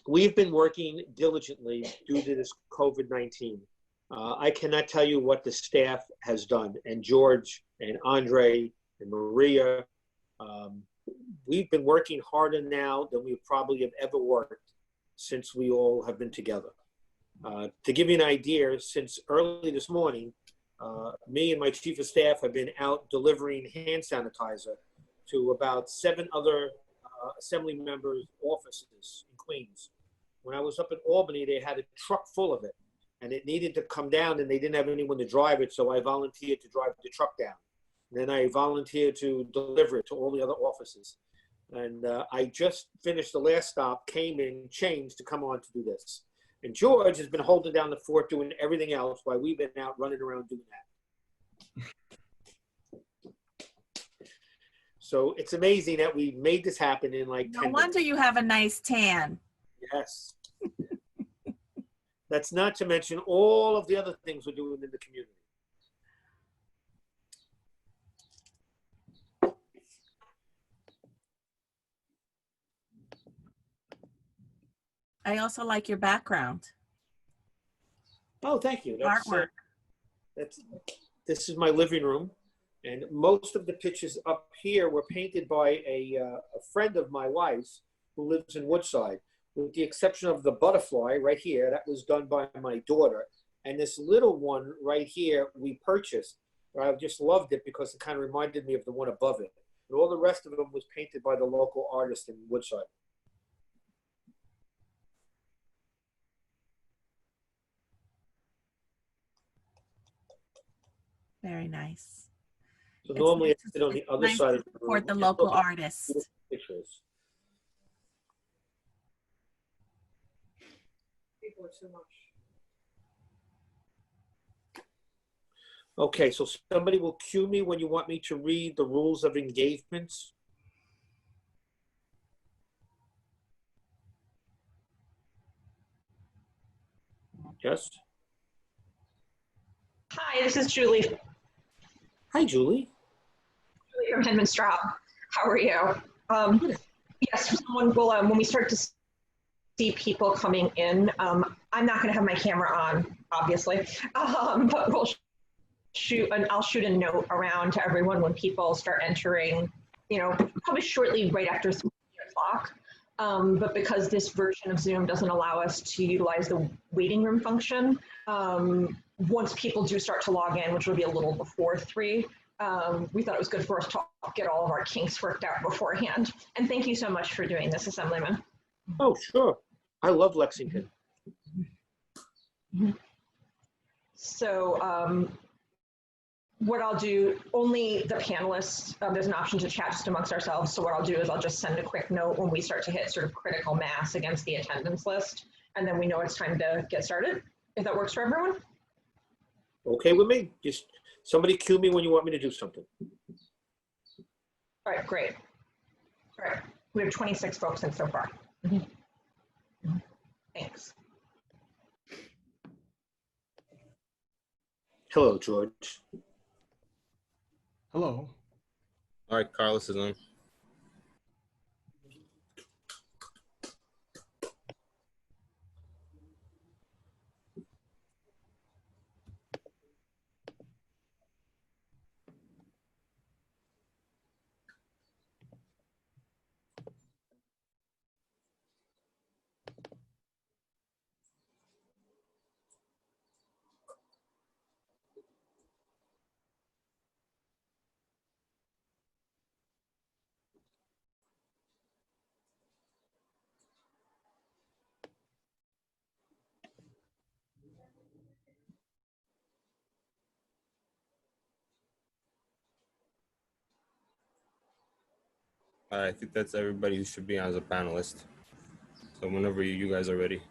we've been working diligently due to this COVID-19. I cannot tell you what the staff has done, and George and Andre and Maria. We've been working harder now than we probably have ever worked since we all have been together. To give you an idea, since early this morning, me and my chief of staff have been out delivering hand sanitizer to about 7 other assembly members' offices in Queens. When I was up in Albany, they had a truck full of it, and it needed to come down, and they didn't have anyone to drive it, so I volunteered to drive the truck down. And then I volunteered to deliver it to all the other offices. And I just finished the last stop, came in, changed to come on to do this. And George has been holding down the fort doing everything else while we've been out running around doing that. So it's amazing that we made this happen in like 10 No wonder minutes. you have a nice tan. Yes. That's not to mention all of the other things we're doing in the community. I also like your background. Oh, thank you. Artwork. This is my living room, and most of the pictures up here were painted by a friend of my wife's who lives in Woodside, with the exception of the butterfly right here. That was done by my daughter, and this little one right here we purchased. I just loved it because it kind of reminded me of the one above it. And all the rest of them was painted by the local artist in Woodside. Very nice. So normally I sit on the other side of the room. Support the local artist. Pictures. People are too much. Okay, so somebody will cue me when you want me to read the rules of engagements. Yes? Hi, this is Julie. Hi, Julie. Julie from Henman Straub. How are you? Yes, someone will, when we start to see people coming in, I'm not going to have my camera on, obviously, but we'll I'll shoot a note around to everyone when people start entering, you know, probably shortly right after 3 o'clock. But because this version of Zoom doesn't allow us to utilize the waiting room function, once people do start to log in, which will be a little before 3, we thought it was good for us to get all of our kinks worked out beforehand. And thank you so much for doing this, Assemblyman. Oh, sure. I love Lexington. So what I'll do, only the panelists, there's an option to chat just amongst ourselves. So what I'll do is I'll just send a quick note when we start to hit sort of critical mass against the attendance list. And then we know it's time to get started, if that works for everyone. Okay with me. Just somebody cue me when you want me to do something. All right, great. All right, we have 26 folks in so far. Thanks. Hello, George. Hello. All right, Carlos is on. All right, I think that's everybody who should be on as a panelist. So whenever you guys are ready.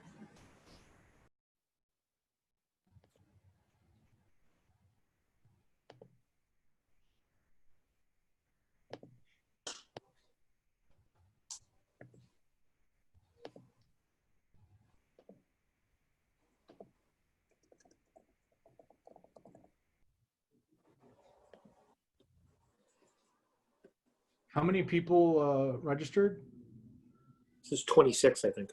How many people registered? This is 26, I think.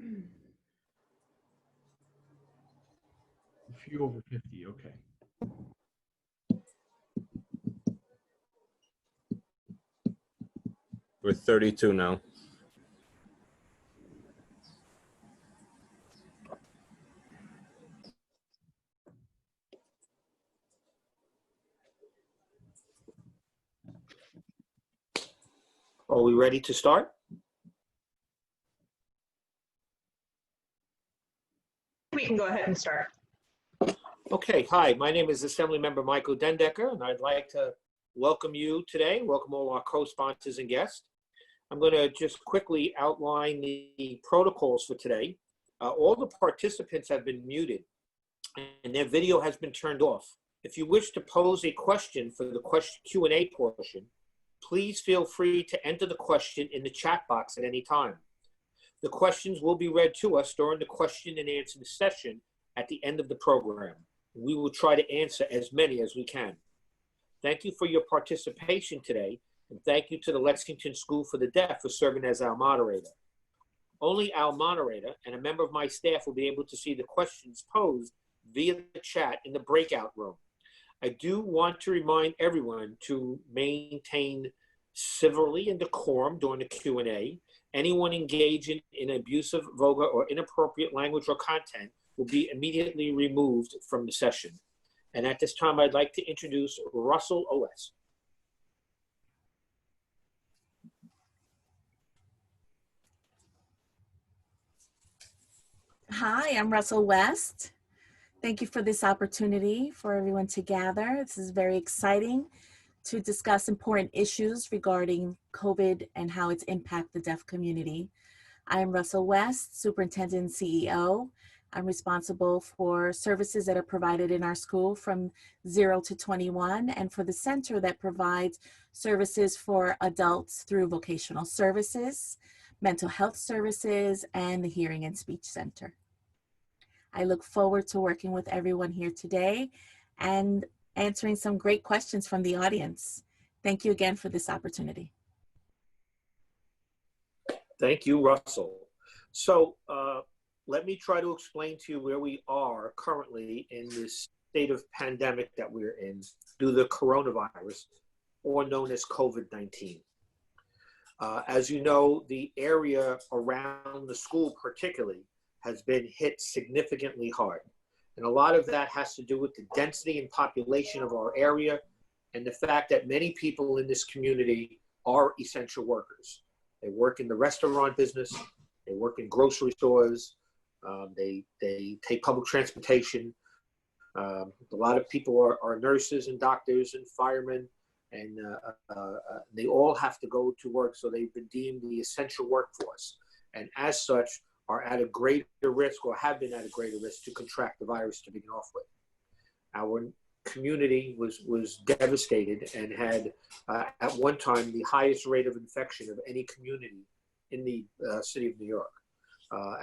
A few over 50, okay. We're 32 now. Are we ready to start? We can go ahead and start. Okay, hi, my name is Assemblymember Michael DenDekker, and I'd like to welcome you today, welcome all our co-sponsors and guests. I'm going to just quickly outline the protocols for today. All the participants have been muted, and their video has been turned off. If you wish to pose a question for the Q&A portion, please feel free to enter the question in the chat box at any time. The questions will be read to us during the question and answer session at the end of the program. We will try to answer as many as we can. Thank you for your participation today, and thank you to the Lexington School for the Deaf for serving as our moderator. Only our moderator and a member of my staff will be able to see the questions posed via the chat in the breakout room. I do want to remind everyone to maintain civility and decorum during the Q&A. Anyone engaging in abusive, vulgar, or inappropriate language or content will be immediately removed from the session. And at this time, I'd like to introduce Russell O.S. Hi, I'm Russell West. Thank you for this opportunity for everyone to gather. This is very exciting to discuss important issues regarding COVID and how it's impacted the deaf community. I am Russell West, Superintendent and CEO. I'm responsible for services that are provided in our school from 0 to 21 and for the center that provides services for adults through vocational services, mental health services, and the Hearing and Speech Center. I look forward to working with everyone here today and answering some great questions from the audience. Thank you again for this opportunity. Thank you, Russell. So let me try to explain to you where we are currently in this state of pandemic that we're in due to the coronavirus, or known as COVID-19. As you know, the area around the school particularly has been hit significantly hard. And a lot of that has to do with the density and population of our area and the fact that many people in this community are essential workers. They work in the restaurant business, they work in grocery stores, they take public transportation. A lot of people are nurses and doctors and firemen, and they all have to go to work, so they've been deemed the essential workforce. And as such, are at a greater risk, or have been at a greater risk, to contract the virus to begin off with. Our community was devastated and had at one time the highest rate of infection of any community in the city of New York.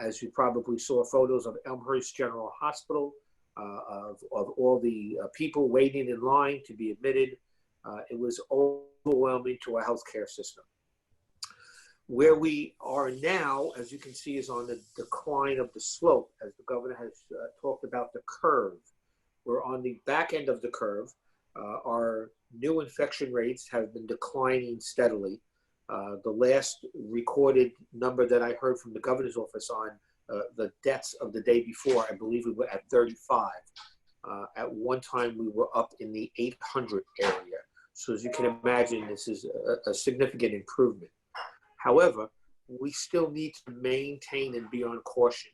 As you probably saw photos of Elmhurst General Hospital, of all the people waiting in line to be admitted, it was overwhelming to our healthcare system. Where we are now, as you can see, is on the decline of the slope, as the governor has talked about the curve. We're on the back end of the curve. Our new infection rates have been declining steadily. The last recorded number that I heard from the governor's office on the deaths of the day before, I believe we were at 35. At one time, we were up in the 800 area. So as you can imagine, this is a significant improvement. However, we still need to maintain and be on caution,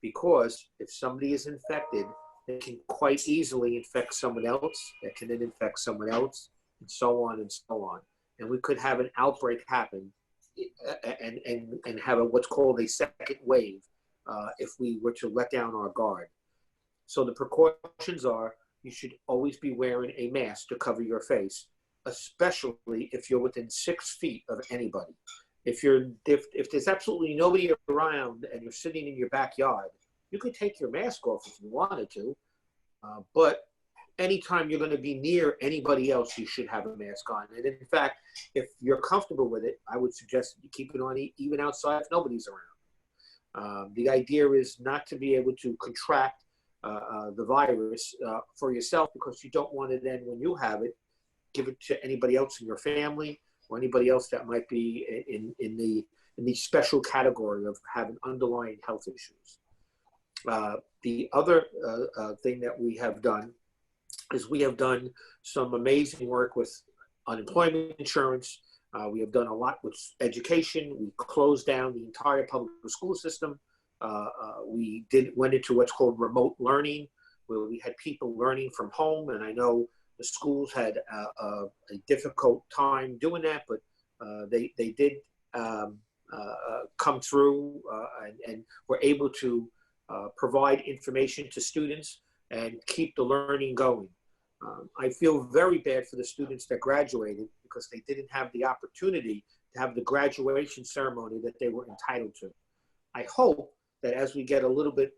because if somebody is infected, they can quite easily infect someone else, that can then infect someone else, and so on and so on. And we could have an outbreak happen and have what's called a second wave if we were to let down our guard. So the precautions are, you should always be wearing a mask to cover your face, especially if you're within 6 feet of anybody. If there's absolutely nobody around and you're sitting in your backyard, you could take your mask off if you wanted to, but anytime you're going to be near anybody else, you should have a mask on. And in fact, if you're comfortable with it, I would suggest that you keep it on even outside if nobody's around. The idea is not to be able to contract the virus for yourself, because you don't want to then, when you have it, give it to anybody else in your family or anybody else that might be in the special category of having underlying health issues. The other thing that we have done is we have done some amazing work with unemployment insurance. We have done a lot with education. We closed down the entire public school system. We went into what's called remote learning, where we had people learning from home. And I know the schools had a difficult time doing that, but they did come through and were able to provide information to students and keep the learning going. I feel very bad for the students that graduated, because they didn't have the opportunity to have the graduation ceremony that they were entitled to. I hope that as we get a little bit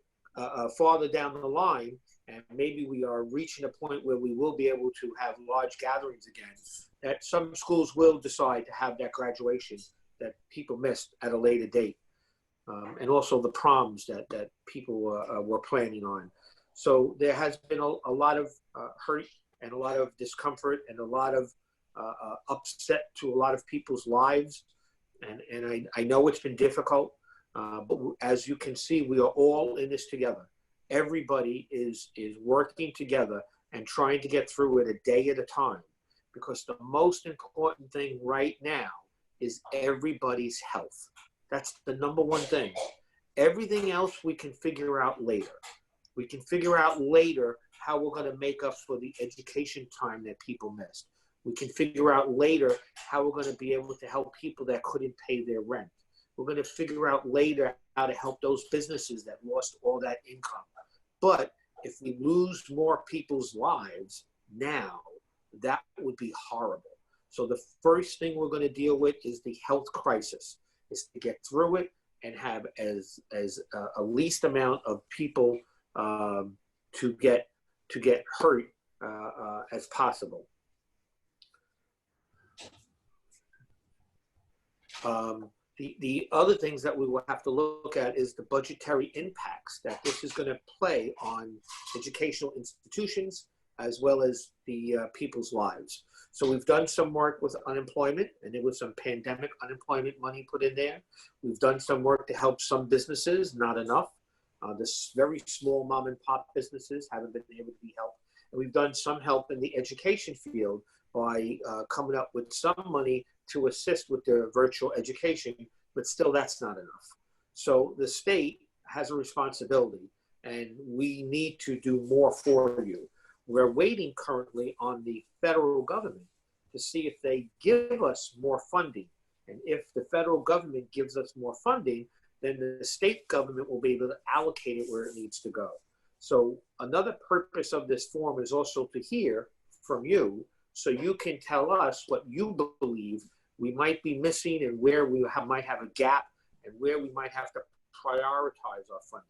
farther down the line, and maybe we are reaching a point where we will be able to have large gatherings again, that some schools will decide to have that graduation that people missed at a later date. And also the proms that people were planning on. So there has been a lot of hurt and a lot of discomfort and a lot of upset to a lot of people's lives. And I know it's been difficult, but as you can see, we are all in this together. Everybody is working together and trying to get through it a day at a time, because the most important thing right now is everybody's health. That's the number one thing. Everything else we can figure out later. We can figure out later how we're going to make up for the education time that people missed. We can figure out later how we're going to be able to help people that couldn't pay their rent. We're going to figure out later how to help those businesses that lost all that income. But if we lose more people's lives now, that would be horrible. So the first thing we're going to deal with is the health crisis, is to get through it and have as a least amount of people to get hurt as possible. The other things that we will have to look at is the budgetary impacts that this is going to play on educational institutions as well as the people's lives. So we've done some work with unemployment, and there was some pandemic unemployment money put in there. We've done some work to help some businesses, not enough. This very small mom and pop businesses haven't been able to be helped. And we've done some help in the education field by coming up with some money to assist with their virtual education, but still that's not enough. So the state has a responsibility, and we need to do more for you. We're waiting currently on the federal government to see if they give us more funding. And if the federal government gives us more funding, then the state government will be able to allocate it where it needs to go. So another purpose of this forum is also to hear from you, so you can tell us what you believe we might be missing and where we might have a gap and where we might have to prioritize our funding.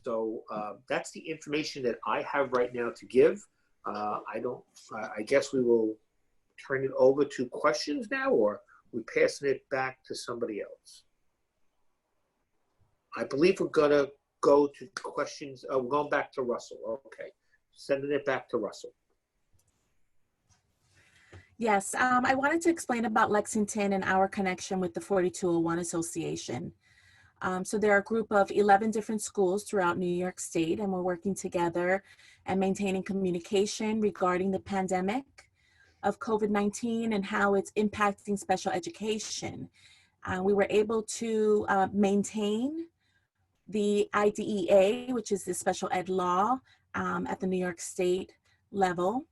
So that's the information that I have right now to give. I guess we will turn it over to questions now, or we're passing it back to somebody else. I believe we're gonna go to questions. We're going back to Russell. Okay, sending it back to Russell. Yes, I wanted to explain about Lexington and our connection with the 4201 Association. So there are a group of 11 different schools throughout New York State, and we're working together and maintaining communication regarding the pandemic of COVID-19 and how it's impacting special education. We were able to maintain the IDEA, which is the special ed law at the New York State level,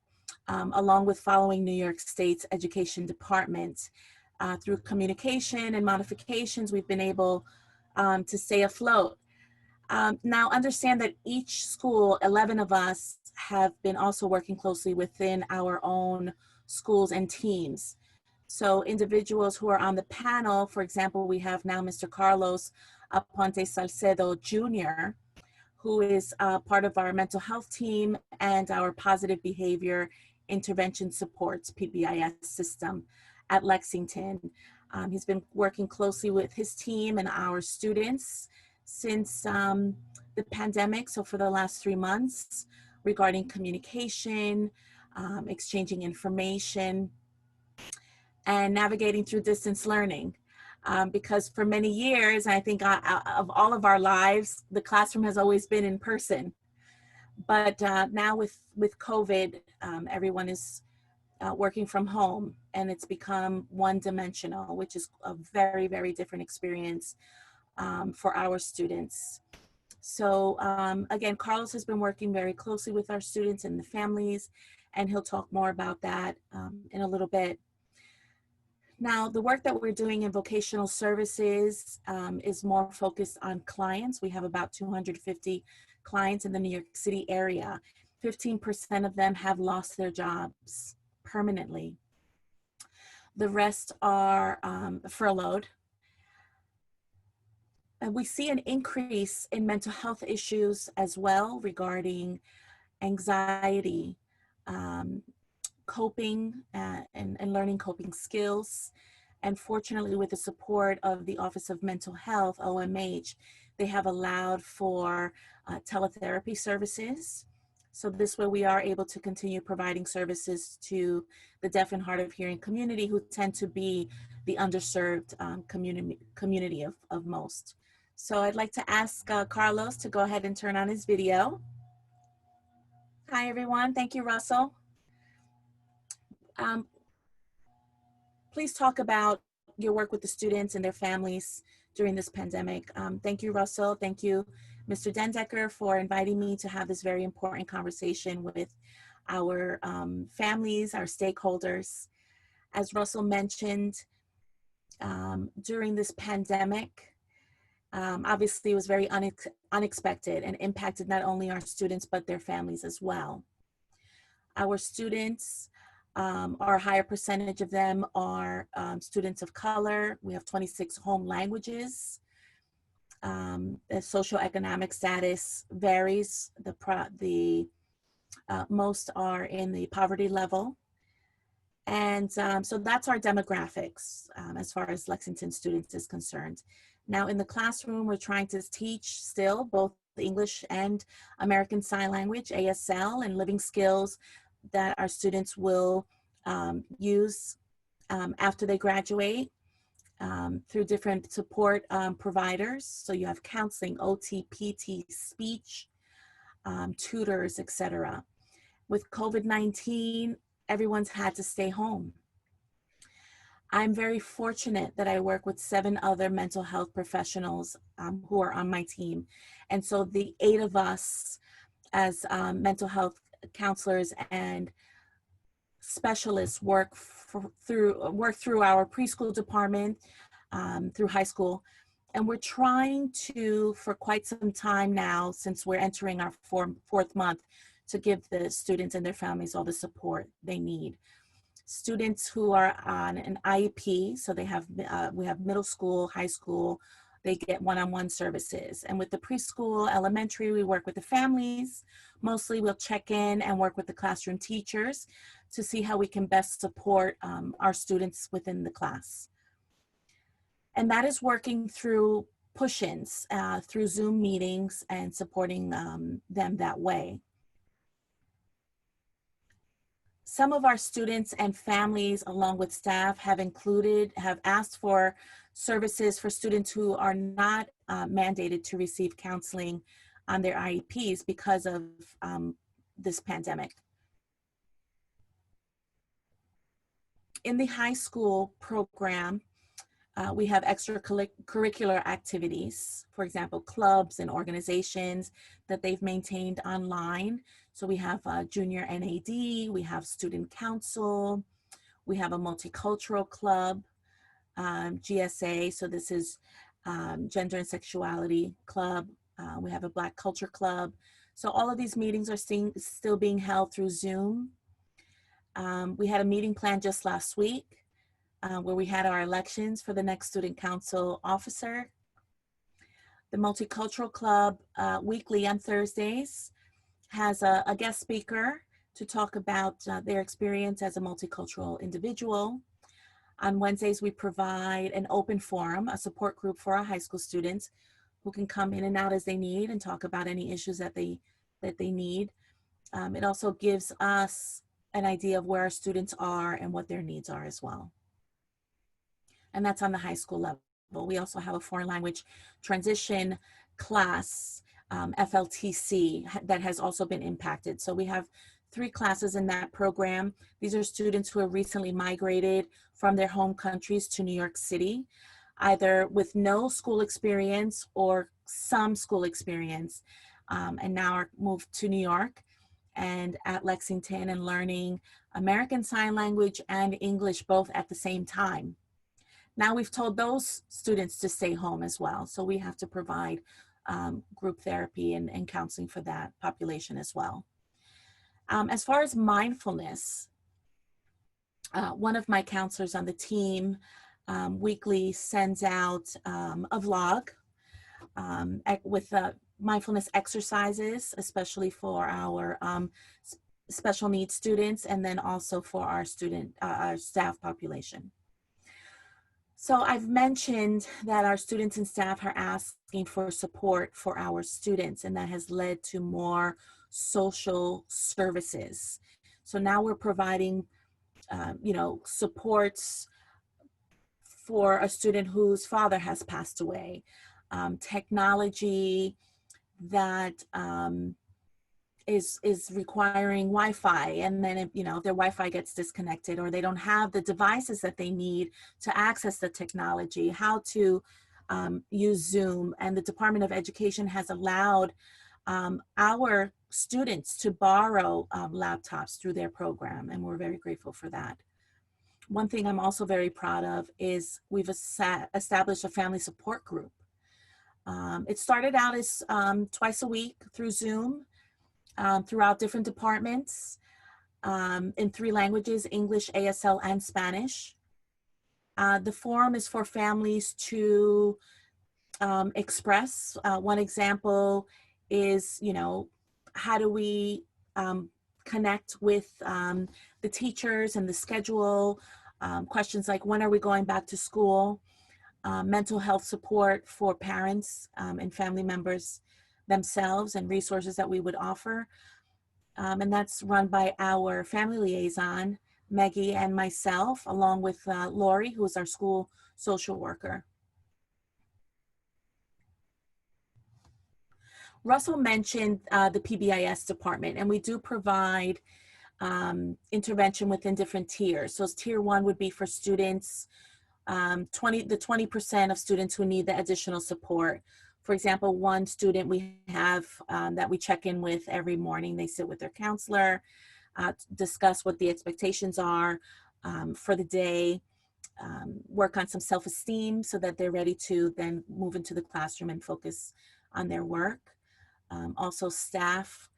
along with following New York State's education department. Through communication and modifications, we've been able to stay afloat. Now understand that each school, 11 of us, have been also working closely within our own schools and teams. So individuals who are on the panel, for example, we have now Mr. Carlos Aponte Salcedo Jr., who is part of our mental health team and our positive behavior intervention supports, PBIS system at Lexington. He's been working closely with his team and our students since the pandemic, so for the last 3 months, regarding communication, exchanging information, and navigating through distance learning. Because for many years, I think of all of our lives, the classroom has always been in person. But now with COVID, everyone is working from home, and it's become one-dimensional, which is a very, very different experience for our students. So again, Carlos has been working very closely with our students and the families, and he'll talk more about that in a little bit. Now, the work that we're doing in vocational services is more focused on clients. We have about 250 clients in the New York City area. 15% of them have lost their jobs permanently. The rest are furloughed. And we see an increase in mental health issues as well regarding anxiety, coping and learning coping skills. And fortunately, with the support of the Office of Mental Health, OMH, they have allowed for teletherapy services. So this way we are able to continue providing services to the deaf and hard of hearing community, who tend to be the underserved community of most. So I'd like to ask Carlos to go ahead and turn on his video. Hi, everyone. Thank you, Russell. Please talk about your work with the students and their families during this pandemic. Thank you, Russell. Thank you, Mr. DenDekker, for inviting me to have this very important conversation with our families, our stakeholders. As Russell mentioned, during this pandemic, obviously it was very unexpected and impacted not only our students, but their families as well. Our students, our higher percentage of them are students of color. We have 26 home languages. The socioeconomic status varies. Most are in the poverty level. And so that's our demographics as far as Lexington students is concerned. Now in the classroom, we're trying to teach still both English and American Sign Language, ASL, and living skills that our students will use after they graduate through different support providers. So you have counseling, OT, PT, speech, tutors, etc. With COVID-19, everyone's had to stay home. I'm very fortunate that I work with 7 other mental health professionals who are on my team. And so the 8 of us as mental health counselors and specialists work through our preschool department through high school. And we're trying to, for quite some time now, since we're entering our fourth month, to give the students and their families all the support they need. Students who are on an IEP, so they have we have middle school, high school, they get one-on-one services. And with the preschool, elementary, we work with the families. Mostly we'll check in and work with the classroom teachers to see how we can best support our students within the class. And that is working through push-ins, through Zoom meetings and supporting them that way. Some of our students and families, along with staff, have asked for services for students who are not mandated to receive counseling on their IEPs because of this pandemic. In the high school program, we have extracurricular activities, for example, clubs and organizations that they've maintained online. So we have junior NAD, we have student council, we have a multicultural club, GSA, so this is gender and sexuality club. We have a Black culture club. So all of these meetings are still being held through Zoom. We had a meeting planned just last week where we had our elections for the next student council officer. The Multicultural Club weekly on Thursdays has a guest speaker to talk about their experience as a multicultural individual. On Wednesdays, we provide an open forum, a support group for our high school students who can come in and out as they need and talk about any issues that they need. It also gives us an idea of where our students are and what their needs are as well. And that's on the high school level. We also have a foreign language transition class, FLTC, that has also been impacted. So we have 3 classes in that program. These are students who have recently migrated from their home countries to New York City, either with no school experience or some school experience, and now are moved to New York and at Lexington and learning American Sign Language and English both at the same time. Now we've told those students to stay home as well. So we have to provide group therapy and counseling for that population as well. As far as mindfulness, one of my counselors on the team weekly sends out a vlog with mindfulness exercises, especially for our special needs students, and then also for our staff population. So I've mentioned that our students and staff are asking for support for our students, and that has led to more social services. So now we're providing, supports for a student whose father has passed away, technology that is requiring Wi-Fi, and then if, their Wi-Fi gets disconnected or they don't have the devices that they need to access the technology, how to use Zoom. And the Department of Education has allowed our students to borrow laptops through their program, and we're very grateful for that. One thing I'm also very proud of is we've established a family support group. It started out as twice a week through Zoom, throughout different departments in 3 languages, English, ASL, and Spanish. The forum is for families to express. One example is, how do we connect with the teachers and the schedule, questions like when are we going back to school, mental health support for parents and family members themselves, and resources that we would offer. And that's run by our family liaison, Maggie, and myself, along with Lori, who is our school social worker. Russell mentioned the PBIS department, and we do provide intervention within different tiers. So tier 1 would be for students, the 20% of students who need the additional support. For example, one student we have that we check in with every morning. They sit with their counselor, discuss what the expectations are for the day, work on some self-esteem so that they're ready to then move into the classroom and focus on their work. Also staff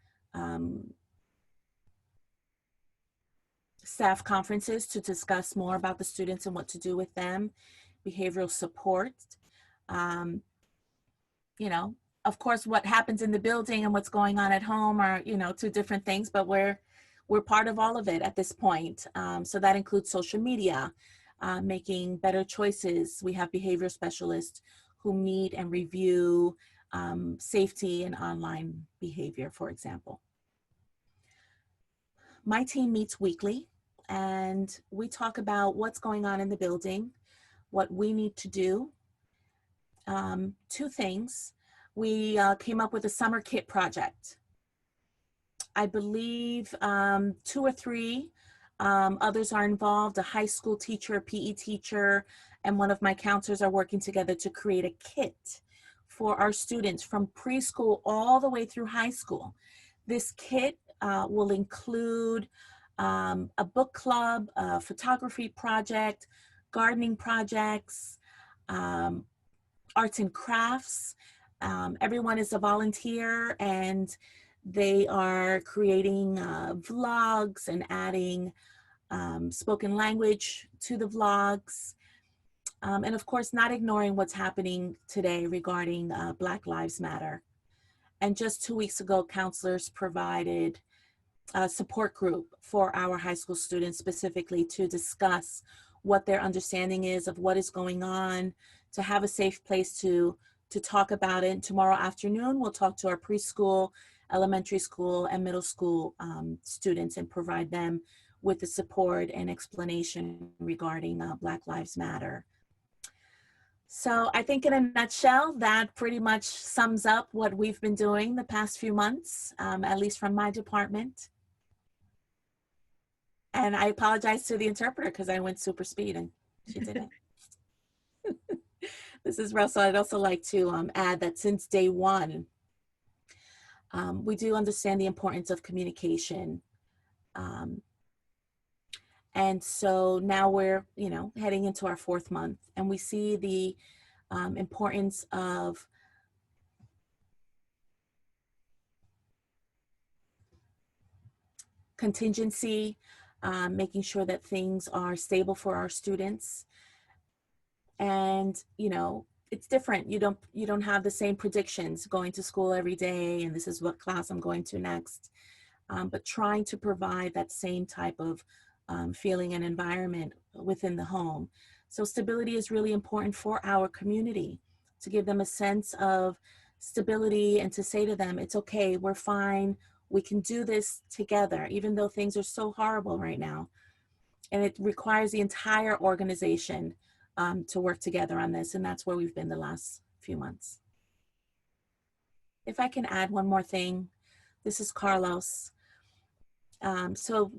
conferences to discuss more about the students and what to do with them, behavioral support. Of course, what happens in the building and what's going on at home are, 2 different things, but we're part of all of it at this point. So that includes social media, making better choices. We have behavior specialists who meet and review safety and online behavior, for example. My team meets weekly, and we talk about what's going on in the building, what we need to do. 2 things. We came up with a summer kit project. I believe 2 or 3 others are involved. A high school teacher, a PE teacher, and one of my counselors are working together to create a kit for our students from preschool all the way through high school. This kit will include a book club, a photography project, gardening projects, arts and crafts. Everyone is a volunteer, and they are creating vlogs and adding spoken language to the vlogs. And of course, not ignoring what's happening today regarding Black Lives Matter. And just 2 weeks ago, counselors provided a support group for our high school students specifically to discuss what their understanding is of what is going on, to have a safe place to to talk about it. Tomorrow afternoon, we'll talk to our preschool, elementary school, and middle school students and provide them with the support and explanation regarding Black Lives Matter. So I think in a nutshell, that pretty much sums up what we've been doing the past few months, at least from my department. And I apologize to the interpreter because I went super speed and she didn't. This is Russell. I'd also like to add that since day one, we do understand the importance of communication. And so now we're, heading into our 4th month, and we see the importance of contingency, making sure that things are stable for our students. And, it's different. You don't have the same predictions going to school every day, and this is what class I'm going to next. But trying to provide that same type of feeling and environment within the home. So stability is really important for our community, to give them a sense of stability and to say to them, it's okay, we're fine, we can do this together, even though things are so horrible right now. And it requires the entire organization to work together on this, and that's where we've been the last few months. If I can add one more thing, this is Carlos. So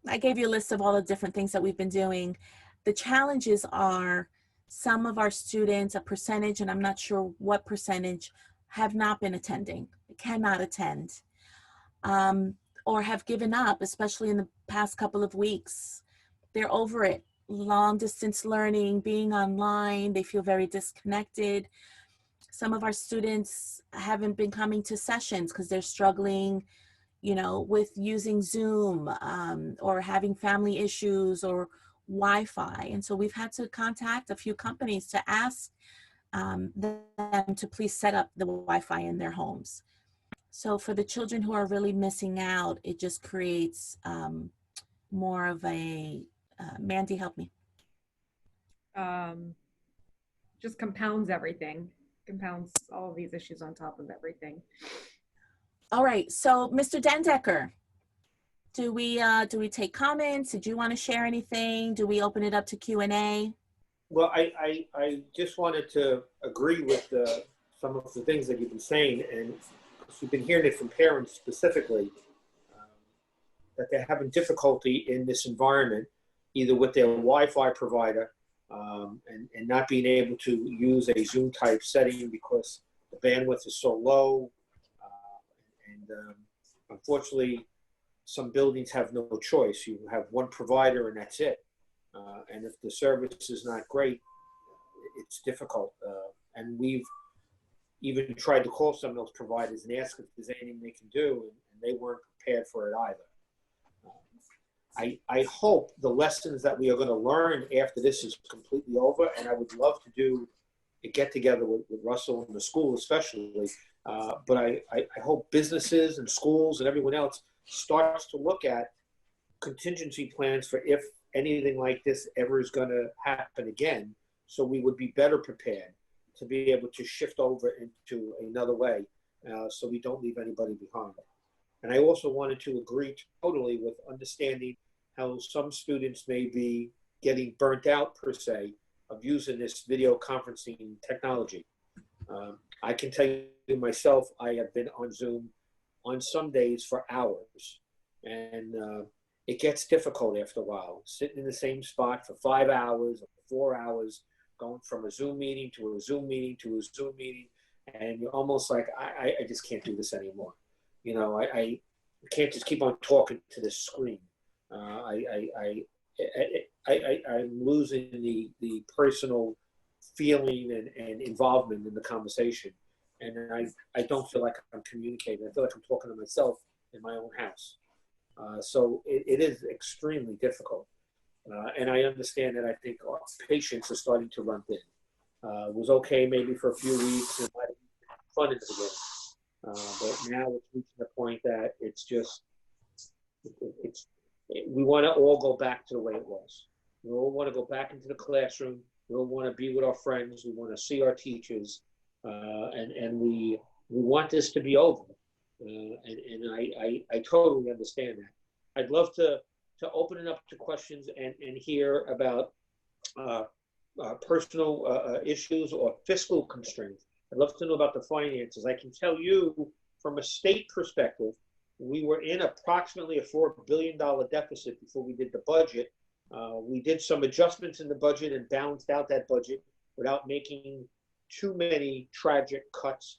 I gave you a list of all the different things that we've been doing. The challenges are some of our students, a percentage, and I'm not sure what percentage, have not been attending, cannot attend, or have given up, especially in the past couple of weeks. They're over it. Long distance learning, being online, they feel very disconnected. Some of our students haven't been coming to sessions because they're struggling with using Zoom or having family issues or Wi-Fi. And so we've had to contact a few companies to ask them to please set up the Wi-Fi in their homes. So for the children who are really missing out, it just creates more of a, Mandy, help me. Just compounds everything, compounds all of these issues on top of everything. All right, so Mr. DenDekker, do we take comments? Did you want to share anything? Do we open it up to Q&A? Well, I just wanted to agree with some of the things that you've been saying, and we've been hearing it from parents specifically, that they're having difficulty in this environment, either with their Wi-Fi provider and not being able to use a Zoom type setting because the bandwidth is so low. Unfortunately, some buildings have no choice. You have one provider and that's it. And if the service is not great, it's difficult. And we've even tried to call some of those providers and ask if there's anything they can do, and they weren't prepared for it either. I hope the lessons that we are going to learn after this is completely over, and I would love to do a get together with Russell and the school especially, but I hope businesses and schools and everyone else starts to look at contingency plans for if anything like this ever is going to happen again, so we would be better prepared to be able to shift over into another way, so we don't leave anybody behind. And I also wanted to agree totally with understanding how some students may be getting burnt out, per se, of using this video conferencing technology. I can tell you myself, I have been on Zoom on some days for hours, and it gets difficult after a while, sitting in the same spot for 5 hours or 4 hours, going from a Zoom meeting to a Zoom meeting to a Zoom meeting, and you're almost like, I just can't do this anymore. You know, I can't just keep on talking to this screen. I'm losing the personal feeling and involvement in the conversation. And I don't feel like I'm communicating. I feel like I'm talking to myself in my own house. So it is extremely difficult. And I understand that I think our patience is starting to run thin. It was okay maybe for a few weeks. It might have been fun in the beginning. But now it's reaching the point that it's just, we want to all go back to the way it was. We all want to go back into the classroom. We all want to be with our friends. We want to see our teachers. and we want this to be over. And I totally understand that. I'd love to open it up to questions and hear about personal issues or fiscal constraints. I'd love to know about the finances. I can tell you from a state perspective, we were in approximately a $4 billion deficit before we did the budget. We did some adjustments in the budget and balanced out that budget without making too many tragic cuts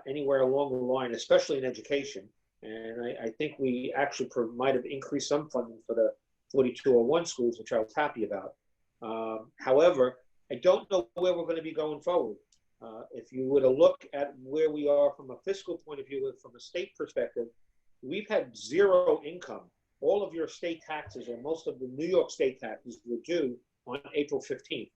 anywhere along the line, especially in education. And I think we actually might have increased some funding for the 4201 schools, which I was happy about. However, I don't know where we're going to be going forward. If you were to look at where we are from a fiscal point of view, from a state perspective, we've had zero income. All of your state taxes, or most of the New York state taxes, were due on April 15th.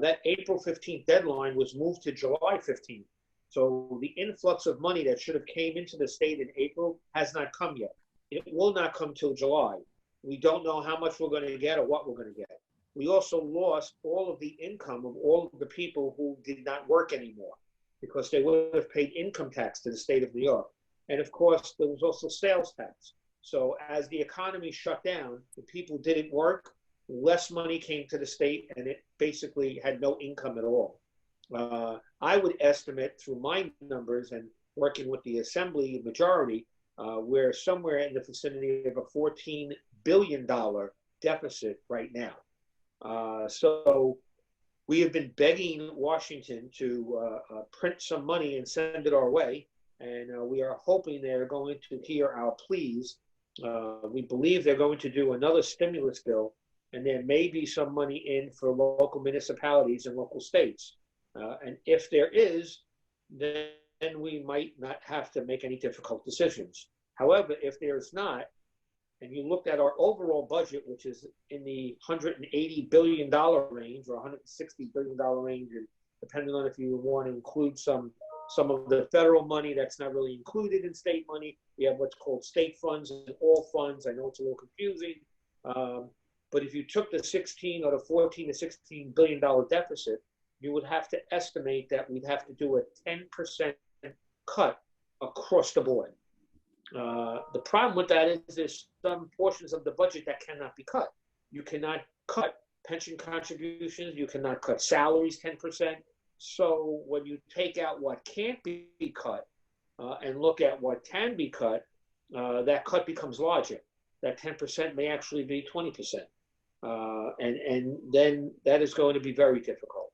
That April 15th deadline was moved to July 15th. So the influx of money that should have came into the state in April has not come yet. It will not come till July. We don't know how much we're going to get or what we're going to get. We also lost all of the income of all of the people who did not work anymore because they would have paid income tax to the state of New York. And of course, there was also sales tax. So as the economy shut down, the people didn't work, less money came to the state, and it basically had no income at all. I would estimate through my numbers and working with the Assembly majority, we're somewhere in the vicinity of a $14 billion deficit right now. So we have been begging Washington to print some money and send it our way. And we are hoping they're going to hear our pleas. We believe they're going to do another stimulus bill, and there may be some money in for local municipalities and local states. And if there is, then we might not have to make any difficult decisions. However, if there's not, and you looked at our overall budget, which is in the $180 billion range or $160 billion range, and depending on if you want to include some of the federal money that's not really included in state money, we have what's called state funds and all funds. I know it's a little confusing, but if you took the 16 or the 14 to $16 billion deficit, you would have to estimate that we'd have to do a 10% cut across the board. The problem with that is there's some portions of the budget that cannot be cut. You cannot cut pension contributions. You cannot cut salaries 10%. So when you take out what can't be cut and look at what can be cut, that cut becomes larger. That 10% may actually be 20%. And then that is going to be very difficult.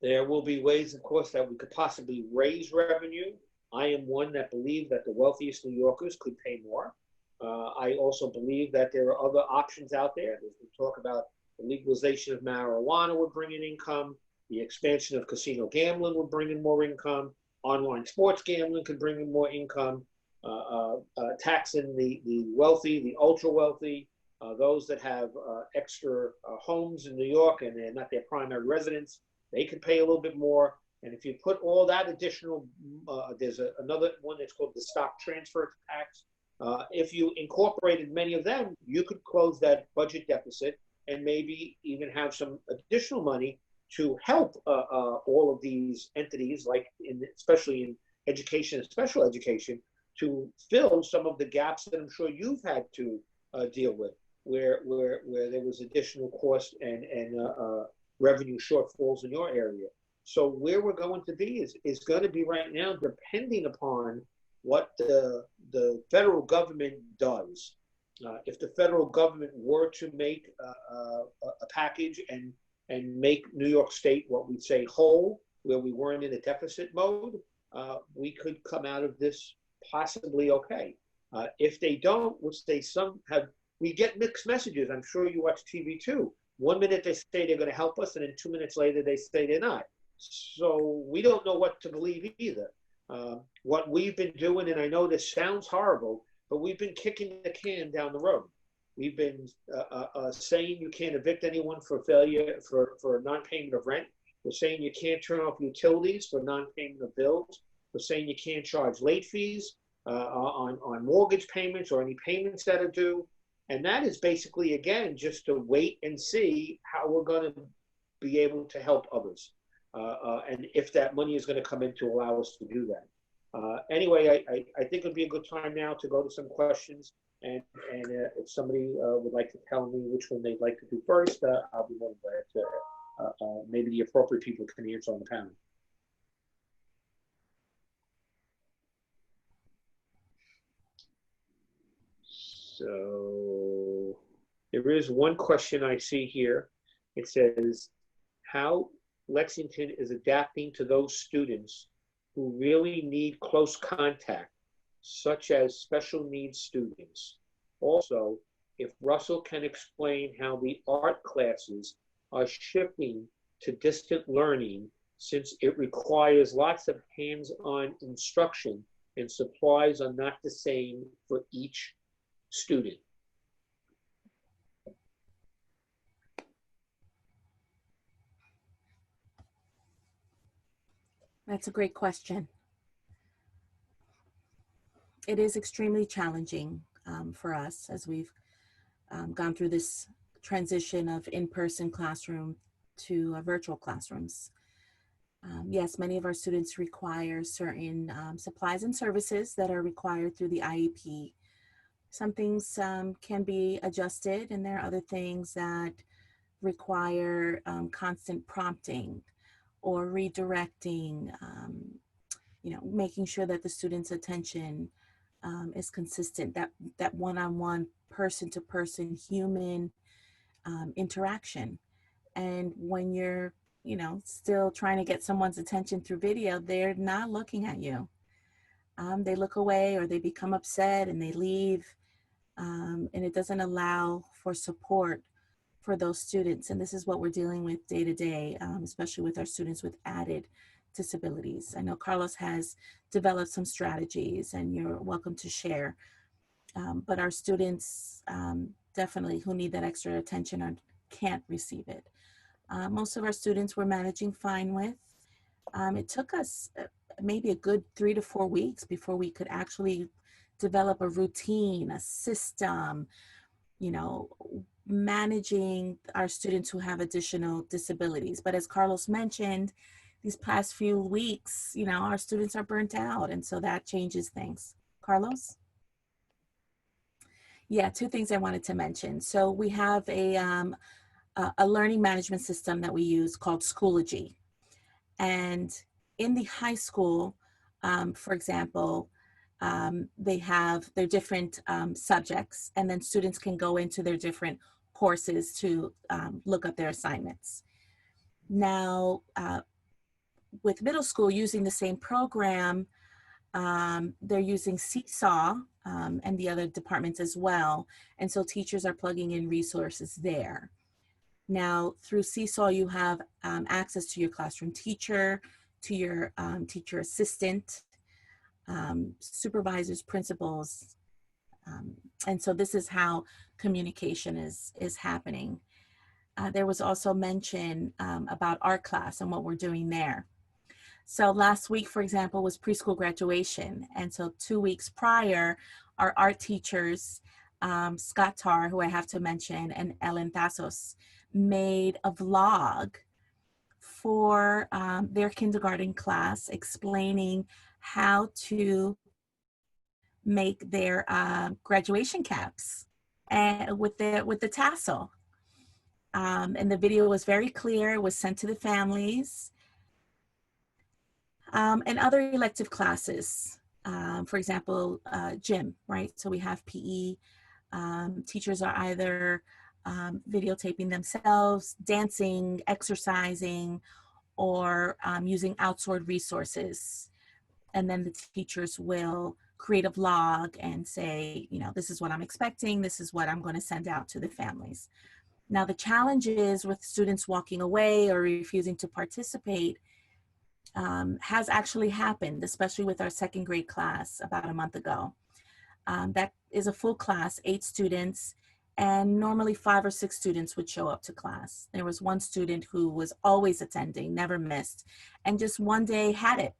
There will be ways, of course, that we could possibly raise revenue. I am one that believes that the wealthiest New Yorkers could pay more. I also believe that there are other options out there. There's been talk about the legalization of marijuana would bring in income. The expansion of casino gambling would bring in more income. Online sports gambling could bring in more income. Taxing the wealthy, the ultra wealthy, those that have extra homes in New York and they're not their primary residence, they could pay a little bit more. And if you put all that additional, there's another one that's called the stock transfer tax. If you incorporated many of them, you could close that budget deficit and maybe even have some additional money to help all of these entities, like especially in education and special education, to fill some of the gaps that I'm sure you've had to deal with, where there was additional cost and revenue shortfalls in your area. So where we're going to be is going to be right now depending upon what the federal government does. If the federal government were to make a package and make New York State what we'd say whole, where we weren't in a deficit mode, we could come out of this possibly okay. If they don't, which they we get mixed messages. I'm sure you watch TV too. 1 minute they say they're going to help us, and then 2 minutes later they say they're not. So we don't know what to believe either. What we've been doing, and I know this sounds horrible, but we've been kicking the can down the road. We've been saying you can't evict anyone for failure, for non-payment of rent. We're saying you can't turn off utilities for non-payment of bills. We're saying you can't charge late fees on mortgage payments or any payments that are due. And that is basically, again, just to wait and see how we're going to be able to help others. and if that money is going to come in to allow us to do that. Anyway, I think it'd be a good time now to go to some questions. And if somebody would like to tell me which one they'd like to do first, I'll be more than glad to. Maybe the appropriate people can answer on the panel. So there is one question I see here. It says, how Lexington is adapting to those students who really need close contact, such as special needs students. Also, if Russell can explain how the art classes are shifting to distant learning, since it requires lots of hands-on instruction and supplies are not the same for each student. That's a great question. It is extremely challenging for us as we've gone through this transition of in-person classroom to virtual classrooms. Yes, many of our students require certain supplies and services that are required through the IEP. Some things can be adjusted, and there are other things that require constant prompting or redirecting, making sure that the student's attention is consistent, that one-on-one, person-to-person human interaction. And when you're, still trying to get someone's attention through video, they're not looking at you. They look away or they become upset and they leave. And it doesn't allow for support for those students. And this is what we're dealing with day to day, especially with our students with added disabilities. I know Carlos has developed some strategies and you're welcome to share. But our students definitely who need that extra attention can't receive it. Most of our students we're managing fine with. It took us maybe a good 3 to 4 weeks before we could actually develop a routine, a system, managing our students who have additional disabilities. But as Carlos mentioned, these past few weeks, our students are burnt out, and so that changes things. Carlos? Yeah, 2 things I wanted to mention. So we have a learning management system that we use called Schoology. And in the high school, for example, they have their different subjects, and then students can go into their different courses to look up their assignments. Now, with middle school, using the same program, they're using Seesaw and the other departments as well. And so teachers are plugging in resources there. Now, through Seesaw, you have access to your classroom teacher, to your teacher assistant, supervisors, principals. And so this is how communication is happening. There was also mention about art class and what we're doing there. So last week, for example, was preschool graduation. And so 2 weeks prior, our art teachers, Scott Tarr, who I have to mention, and Ellen Tassos, made a vlog for their kindergarten class explaining how to make their graduation caps and with the tassel. And the video was very clear. It was sent to the families. And other elective classes, for example, gym, right? So we have PE. Teachers are either videotaping themselves, dancing, exercising, or using outsourced resources. And then the teachers will create a vlog and say, this is what I'm expecting. This is what I'm going to send out to the families. Now, the challenges with students walking away or refusing to participate has actually happened, especially with our 2nd grade class about a month ago. That is a full class, 8 students, and normally 5 or 6 students would show up to class. There was one student who was always attending, never missed, and just one day had it.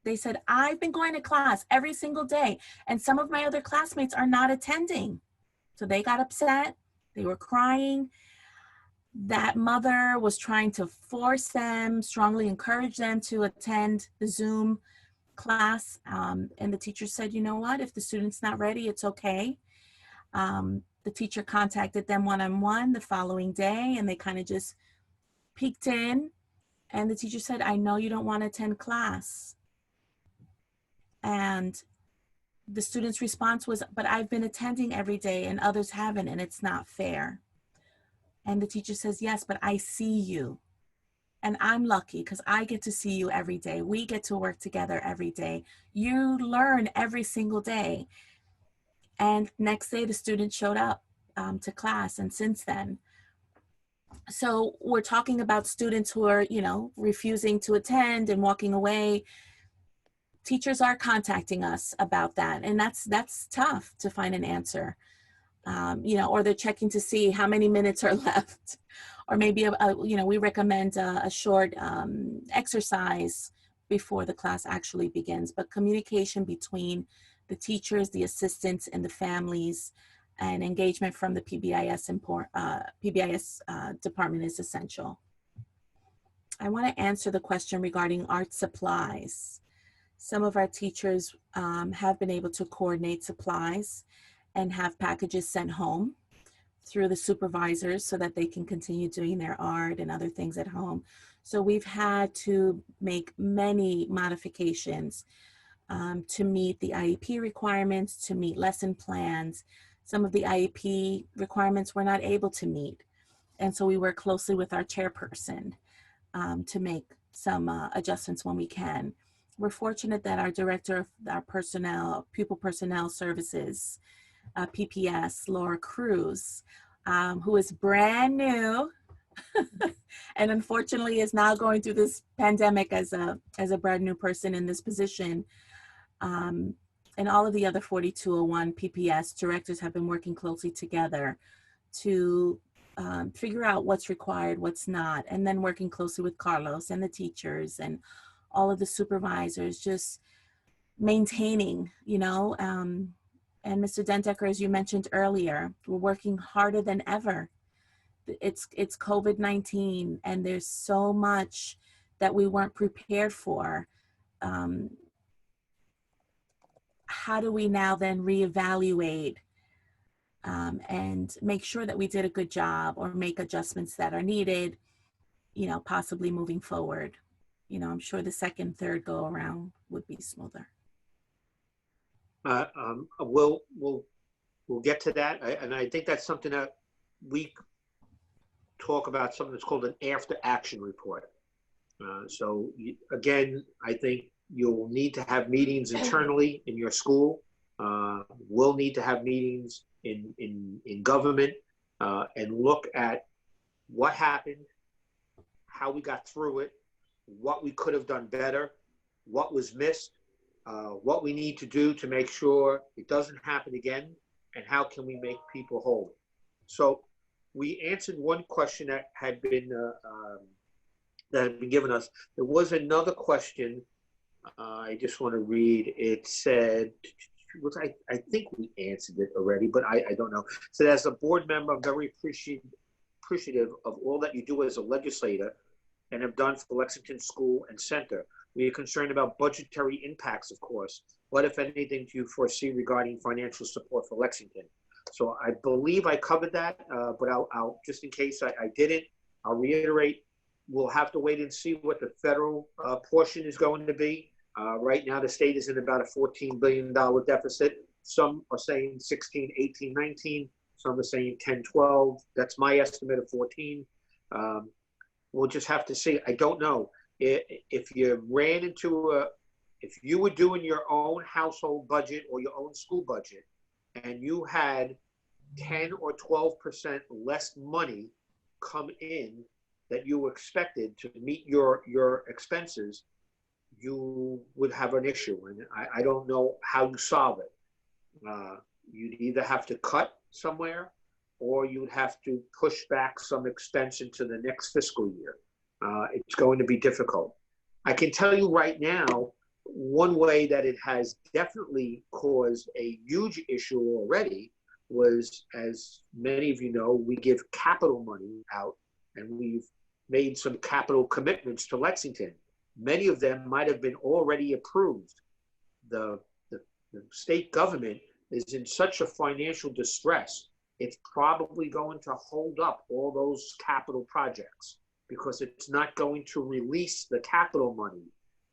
They said, I've been going to class every single day, and some of my other classmates are not attending. So they got upset, they were crying. that mother was trying to force them, strongly encourage them to attend the Zoom class. And the teacher said, you know what, if the student's not ready, it's okay. The teacher contacted them one-on-one the following day, and they kind of just peeked in. And the teacher said, I know you don't want to attend class. And the student's response was, but I've been attending every day and others haven't, and it's not fair. And the teacher says, yes, but I see you. And I'm lucky because I get to see you every day. We get to work together every day. You learn every single day. And next day, the student showed up to class. And since then, so we're talking about students who are, you know, refusing to attend and walking away. Teachers are contacting us about that. And that's tough to find an answer. You know, or they're checking to see how many minutes are left, or maybe, you know, we recommend a short exercise before the class actually begins. But communication between the teachers, the assistants, and the families, and engagement from the PBIS department is essential. I want to answer the question regarding art supplies. Some of our teachers have been able to coordinate supplies and have packages sent home through the supervisors so that they can continue doing their art and other things at home. So we've had to make many modifications to meet the IEP requirements, to meet lesson plans. Some of the IEP requirements we're not able to meet. And so we work closely with our chairperson to make some adjustments when we can. We're fortunate that our director of our personnel, pupil personnel services, PPS, Laura Cruz, who is brand new and unfortunately is now going through this pandemic as a brand new person in this position. And all of the other 4201 PPS directors have been working closely together to figure out what's required, what's not, and then working closely with Carlos and the teachers and all of the supervisors, just maintaining, you know, and Mr. DenDekker, as you mentioned earlier, we're working harder than ever. It's COVID-19, and there's so much that we weren't prepared for. How do we now then reevaluate and make sure that we did a good job, or make adjustments that are needed, you know, possibly moving forward? You know, I'm sure the second, third go around would be smoother. We'll get to that, and I think that's something that we talk about, something that's called an after action report. So again, I think you'll need to have meetings internally in your school. We'll need to have meetings in government and look at what happened, how we got through it, what we could have done better, what was missed, what we need to do to make sure it doesn't happen again, and how can we make people whole. So we answered one question that had been given us. There was another question. I just want to read. It said, which I think we answered it already, but I don't know. So as a board member, I'm very appreciative of all that you do as a legislator and have done for Lexington School and Center. We are concerned about budgetary impacts, of course. What, if anything, do you foresee regarding financial support for Lexington? So I believe I covered that, but I'll just in case I didn't, I'll reiterate. We'll have to wait and see what the federal portion is going to be. Right now, the state is in about a $14 billion deficit. Some are saying 16, 18, 19. Some are saying 10, 12. That's my estimate of 14. We'll just have to see. I don't know. If you ran into if you were doing your own household budget or your own school budget, and you had 10 or 12% less money come in that you expected to meet your expenses, you would have an issue. And I don't know how you solve it. You'd either have to cut somewhere, or you would have to push back some expense into the next fiscal year. It's going to be difficult. I can tell you right now, one way that it has definitely caused a huge issue already was, as many of you know, we give capital money out and we've made some capital commitments to Lexington. Many of them might have been already approved. The state government is in such a financial distress, it's probably going to hold up all those capital projects because it's not going to release the capital money.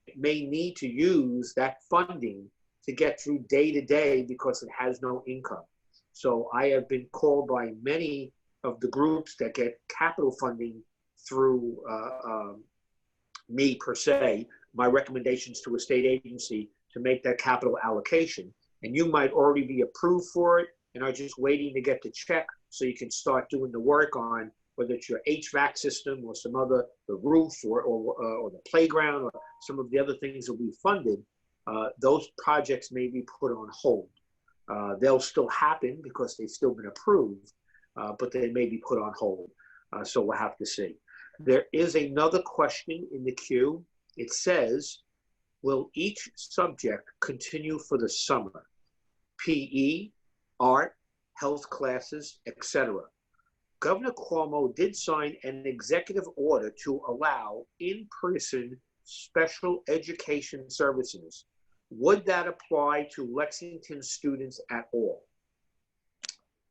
It may need to use that funding to get through day to day because it has no income. So I have been called by many of the groups that get capital funding through me per se, my recommendations to a state agency to make that capital allocation. And you might already be approved for it and are just waiting to get the check so you can start doing the work on whether it's your HVAC system or some other, the roof or the playground or some of the other things that we funded. Those projects may be put on hold. They'll still happen because they've still been approved, but they may be put on hold. So we'll have to see. There is another question in the queue. It says, will each subject continue for the summer? PE, art, health classes, etc. Governor Cuomo did sign an executive order to allow in-person special education services. Would that apply to Lexington students at all?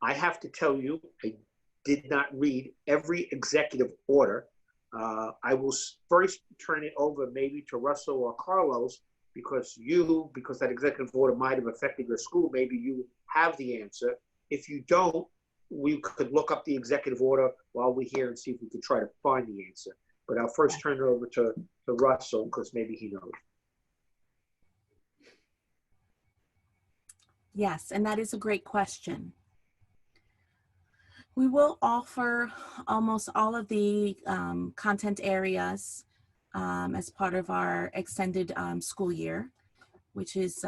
I have to tell you, I did not read every executive order. I will first turn it over maybe to Russell or Carlos because that executive order might have affected your school. Maybe you have the answer. If you don't, we could look up the executive order while we're here and see if we can try to find the answer. But I'll first turn it over to Russell because maybe he knows. Yes, and that is a great question. We will offer almost all of the content areas as part of our extended school year, which is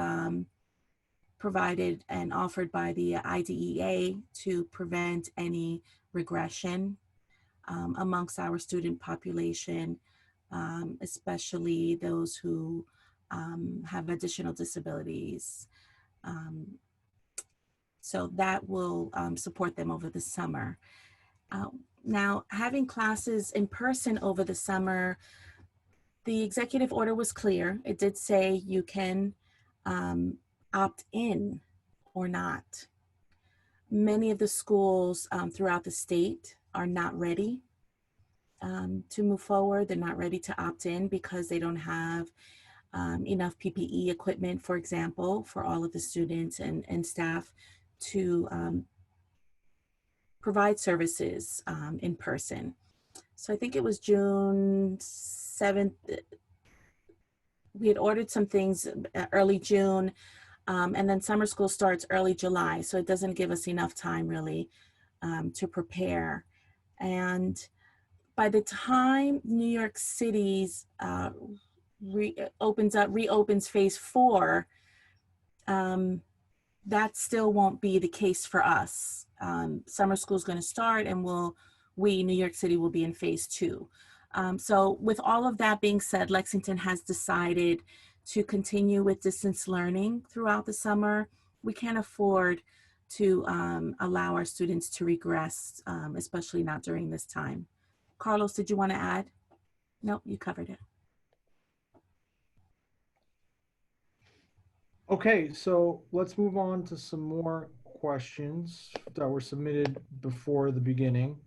provided and offered by the IDEA to prevent any regression amongst our student population, especially those who have additional disabilities. So that will support them over the summer. Now, having classes in person over the summer, the executive order was clear. It did say you can opt in or not. Many of the schools throughout the state are not ready to move forward. They're not ready to opt in because they don't have enough PPE equipment, for example, for all of the students and staff to provide services in person. So I think it was June 7th. We had ordered some things early June, and then summer school starts early July. So it doesn't give us enough time really to prepare. And by the time New York City's reopens phase 4, that still won't be the case for us. Summer school is going to start and New York City will be in phase 2. So with all of that being said, Lexington has decided to continue with distance learning throughout the summer. We can't afford to allow our students to regress, especially not during this time. Carlos, did you want to add? No, you covered it. Okay, so let's move on to some more questions that were submitted before the beginning.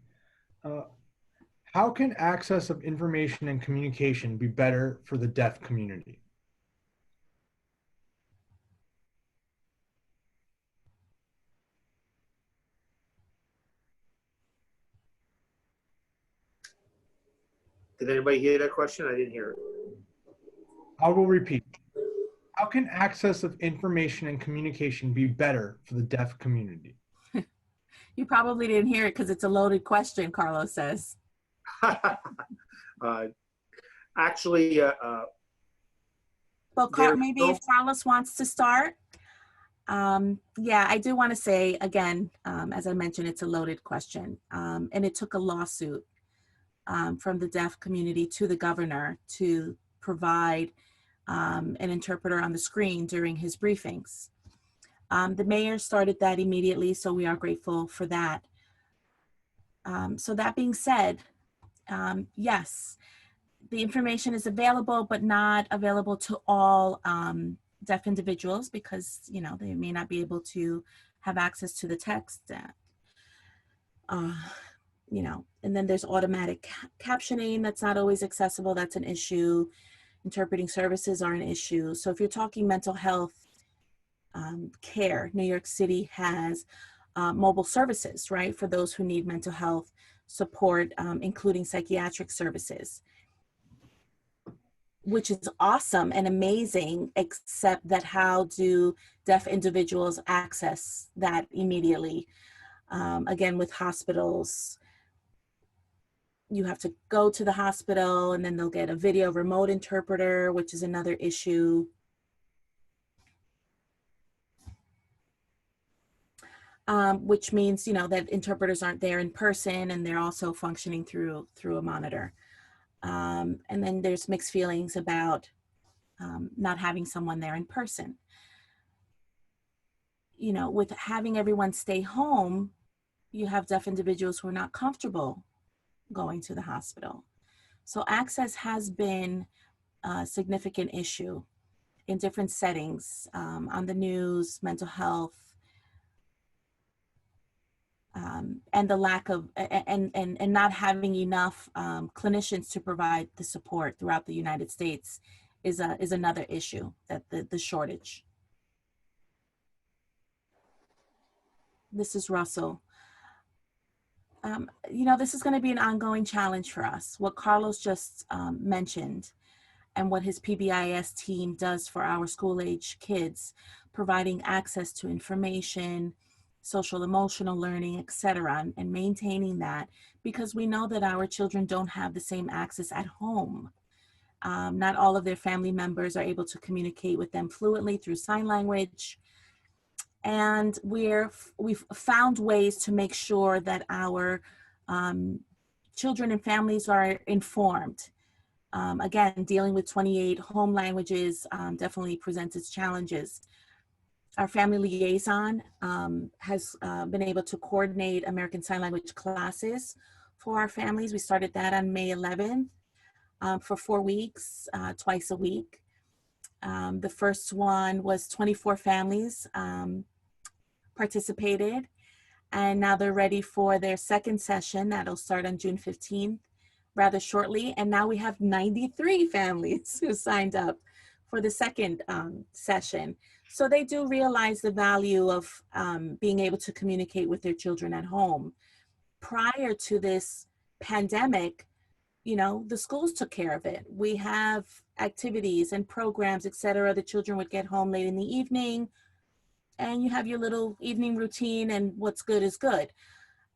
How can access of information and communication be better for the deaf community? Did anybody hear that question? I didn't hear it. I will repeat. How can access of information and communication be better for the deaf community? You probably didn't hear it because it's a loaded question, Carlos says. Actually, well, maybe if Carlos wants to start. Yeah, I do want to say again, as I mentioned, it's a loaded question. And it took a lawsuit from the deaf community to the governor to provide an interpreter on the screen during his briefings. The mayor started that immediately, so we are grateful for that. So that being said, Yes, the information is available, but not available to all deaf individuals because, you know, they may not be able to have access to the text. You know, and then there's automatic captioning that's not always accessible. That's an issue. Interpreting services are an issue. So if you're talking mental health care, New York City has mobile services, right, for those who need mental health support, including psychiatric services, which is awesome and amazing, except that how do deaf individuals access that immediately? Again, with hospitals, you have to go to the hospital and then they'll get a video remote interpreter, which is another issue. Which means, you know, that interpreters aren't there in person and they're also functioning through a monitor. And then there's mixed feelings about not having someone there in person. You know, with having everyone stay home, you have deaf individuals who are not comfortable going to the hospital. So access has been a significant issue in different settings, on the news, mental health, and the lack of, and not having enough clinicians to provide the support throughout the United States is another issue, that the shortage. This is Russell. You know, this is going to be an ongoing challenge for us. What Carlos just mentioned and what his PBIS team does for our school-age kids, providing access to information, social emotional learning, etc., and maintaining that, because we know that our children don't have the same access at home. Not all of their family members are able to communicate with them fluently through sign language. And we've found ways to make sure that our children and families are informed. Again, dealing with 28 home languages definitely presents its challenges. Our family liaison has been able to coordinate American Sign Language classes for our families. We started that on May 11th for 4 weeks, twice a week. The first one was 24 families participated, and now they're ready for their second session. That'll start on June 15th, rather shortly. And now we have 93 families who signed up for the second session. So they do realize the value of being able to communicate with their children at home. Prior to this pandemic, you know, the schools took care of it. We have activities and programs, etc. The children would get home late in the evening and you have your little evening routine and what's good is good.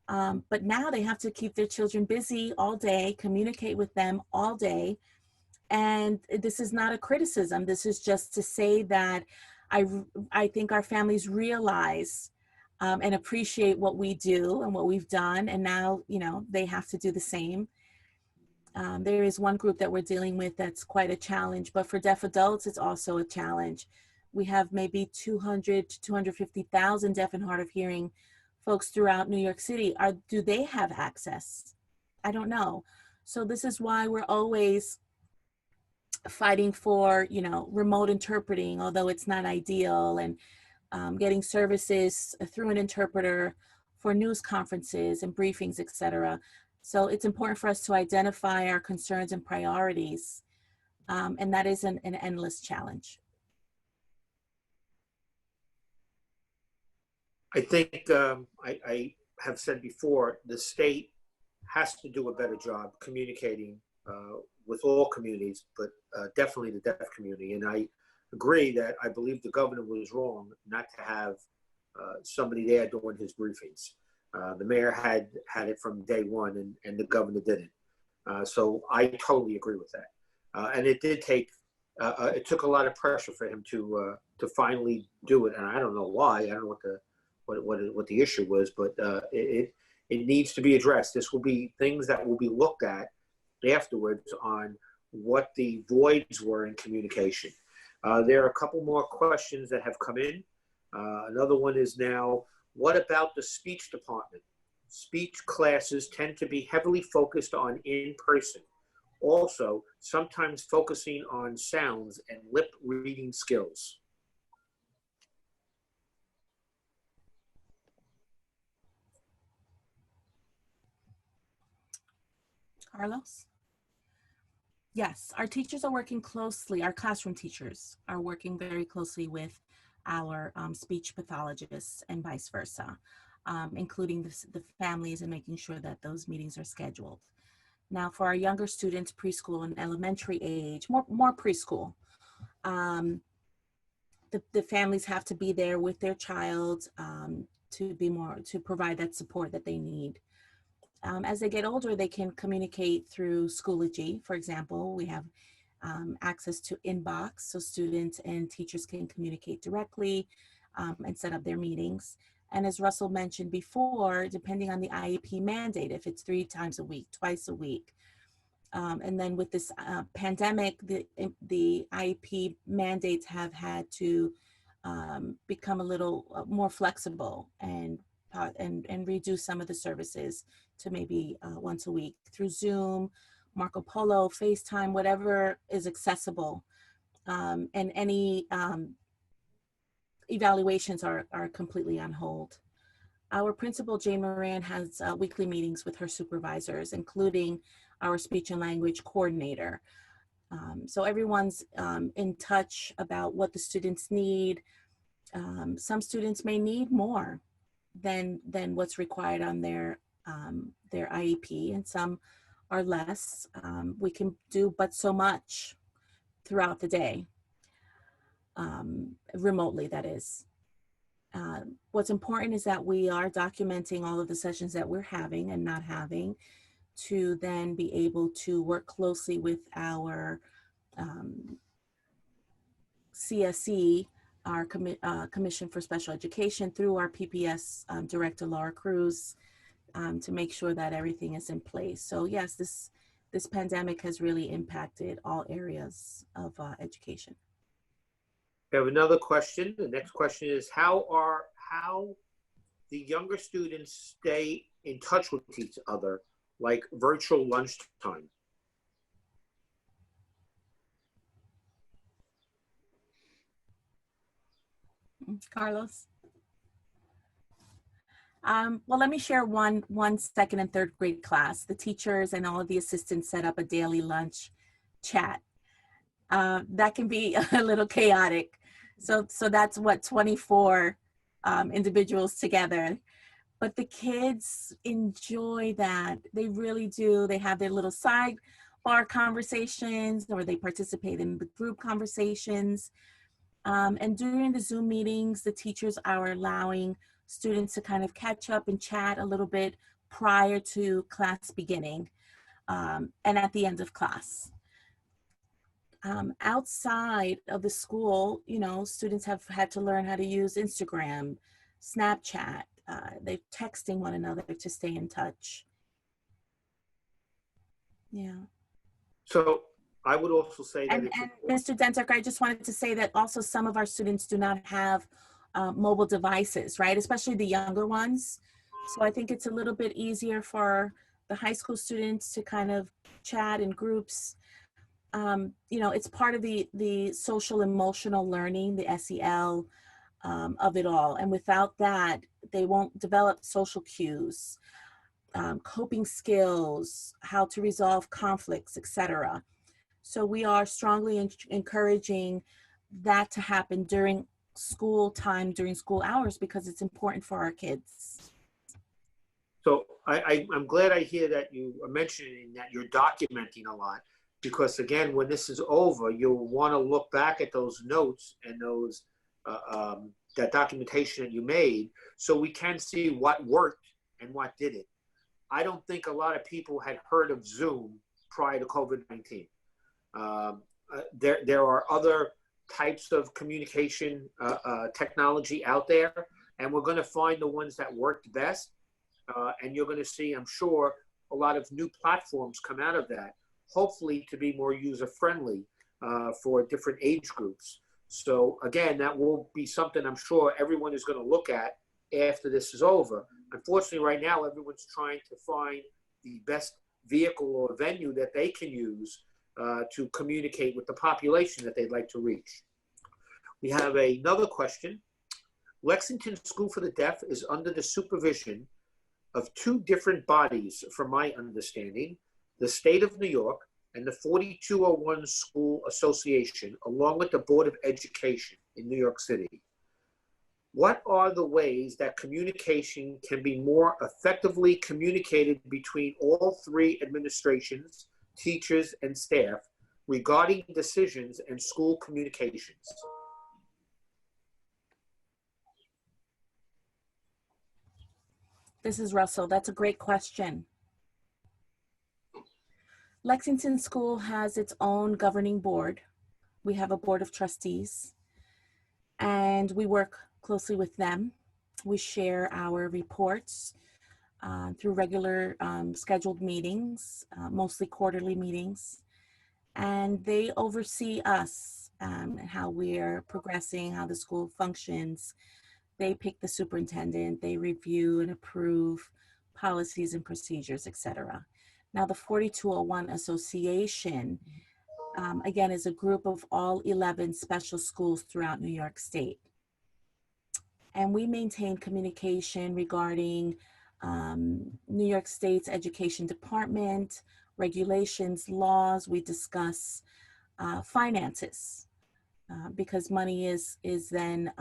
But now they have to keep their children busy all day, communicate with them all day. And this is not a criticism. This is just to say that I think our families realize and appreciate what we do and what we've done. And now, you know, they have to do the same. There is one group that we're dealing with that's quite a challenge, but for deaf adults, it's also a challenge. We have maybe 200 to 250,000 deaf and hard of hearing folks throughout New York City. Do they have access? I don't know. So this is why we're always fighting for, you know, remote interpreting, although it's not ideal, and getting services through an interpreter for news conferences and briefings, etc. So it's important for us to identify our concerns and priorities, and that is an endless challenge. I think I have said before, the state has to do a better job communicating with all communities, but definitely the deaf community. And I agree that I believe the governor was wrong not to have somebody there doing his briefings. The mayor had it from day one, and the governor didn't. So I totally agree with that. And it did take, it took a lot of pressure for him to finally do it. And I don't know why. I don't know what the issue was, but it needs to be addressed. This will be things that will be looked at afterwards on what the voids were in communication. There are a couple more questions that have come in. Another one is now, what about the speech department? speech classes tend to be heavily focused on in-person. Also, sometimes focusing on sounds and lip reading skills. Carlos? Yes, our teachers are working closely, our classroom teachers are working very closely with our speech pathologists and vice versa, including the families and making sure that those meetings are scheduled. Now for our younger students, preschool and elementary age, more preschool, the families have to be there with their child to provide that support that they need. As they get older, they can communicate through Schoology. For example, we have access to Inbox, so students and teachers can communicate directly and set up their meetings. And as Russell mentioned before, depending on the IEP mandate, if it's 3 times a week, twice a week, and then with this pandemic, the IEP mandates have had to become a little more flexible and reduce some of the services to maybe once a week through Zoom, Marco Polo, FaceTime, whatever is accessible. And any evaluations are completely on hold. Our principal, Jane Moran, has weekly meetings with her supervisors, including our speech and language coordinator. So everyone's in touch about what the students need. Some students may need more than what's required on their IEP, and some are less. We can do but so much throughout the day, remotely, that is. What's important is that we are documenting all of the sessions that we're having and not having, to then be able to work closely with our CSE, our Commission for Special Education, through our PPS Director, Laura Cruz, to make sure that everything is in place. So yes, this pandemic has really impacted all areas of education. We have another question. The next question is, how the younger students stay in touch with each other, like virtual lunchtime? Carlos? Well, let me share one second and third grade class. The teachers and all of the assistants set up a daily lunch chat. That can be a little chaotic. So that's what, 24 individuals together. But the kids enjoy that. They really do. They have their little sidebar conversations, or they participate in the group conversations. And during the Zoom meetings, the teachers are allowing students to kind of catch up and chat a little bit prior to class beginning, and at the end of class. Outside of the school, you know, students have had to learn how to use Instagram, Snapchat. They're texting one another to stay in touch. Yeah. So I would also say that. And Mr. DenDekker, I just wanted to say that also some of our students do not have mobile devices, right? Especially the younger ones. So I think it's a little bit easier for the high school students to kind of chat in groups. You know, it's part of the social emotional learning, the SEL of it all. And without that, they won't develop social cues, coping skills, how to resolve conflicts, etc. So we are strongly encouraging that to happen during school time, during school hours, because it's important for our kids. So I'm glad I hear that you are mentioning that you're documenting a lot, because again, when this is over, you'll want to look back at those notes and those that documentation that you made, so we can see what worked and what didn't. I don't think a lot of people had heard of Zoom prior to COVID-19. There are other types of communication technology out there, and we're going to find the ones that worked best. And you're going to see, I'm sure, a lot of new platforms come out of that, hopefully to be more user-friendly for different age groups. So again, that will be something I'm sure everyone is going to look at after this is over. Unfortunately, right now, everyone's trying to find the best vehicle or venue that they can use to communicate with the population that they'd like to reach. We have another question. Lexington School for the Deaf is under the supervision of two different bodies, from my understanding, the State of New York and the 4201 School Association, along with the Board of Education in New York City. What are the ways that communication can be more effectively communicated between all three administrations, teachers, and staff regarding decisions and school communications? This is Russell. That's a great question. Lexington School has its own governing board. We have a board of trustees, and we work closely with them. We share our reports through regular scheduled meetings, mostly quarterly meetings, and they oversee us and how we're progressing, how the school functions. They pick the superintendent, they review and approve policies and procedures, etc. Now, the 4201 Association, again, is a group of all 11 special schools throughout New York State. And we maintain communication regarding New York State's education department, regulations, laws. We discuss finances. Because money is then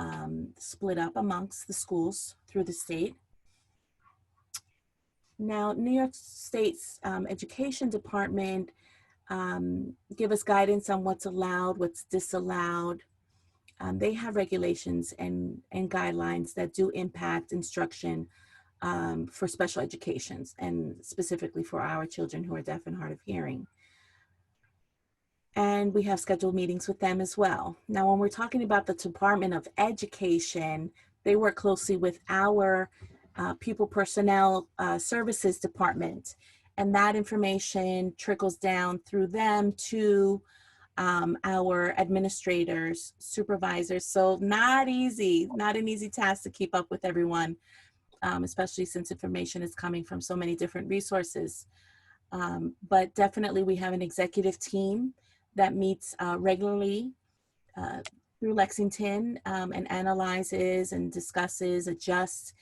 split up amongst the schools through the state. Now, New York State's education department give us guidance on what's allowed, what's disallowed. They have regulations and guidelines that do impact instruction for special educations, and specifically for our children who are deaf and hard of hearing. And we have scheduled meetings with them as well. Now, when we're talking about the Department of Education, they work closely with our Pupil Personnel Services Department. And that information trickles down through them to our administrators, supervisors. So not an easy task to keep up with everyone, especially since information is coming from so many different resources. But definitely we have an executive team that meets regularly through Lexington and analyzes and discusses, adjusts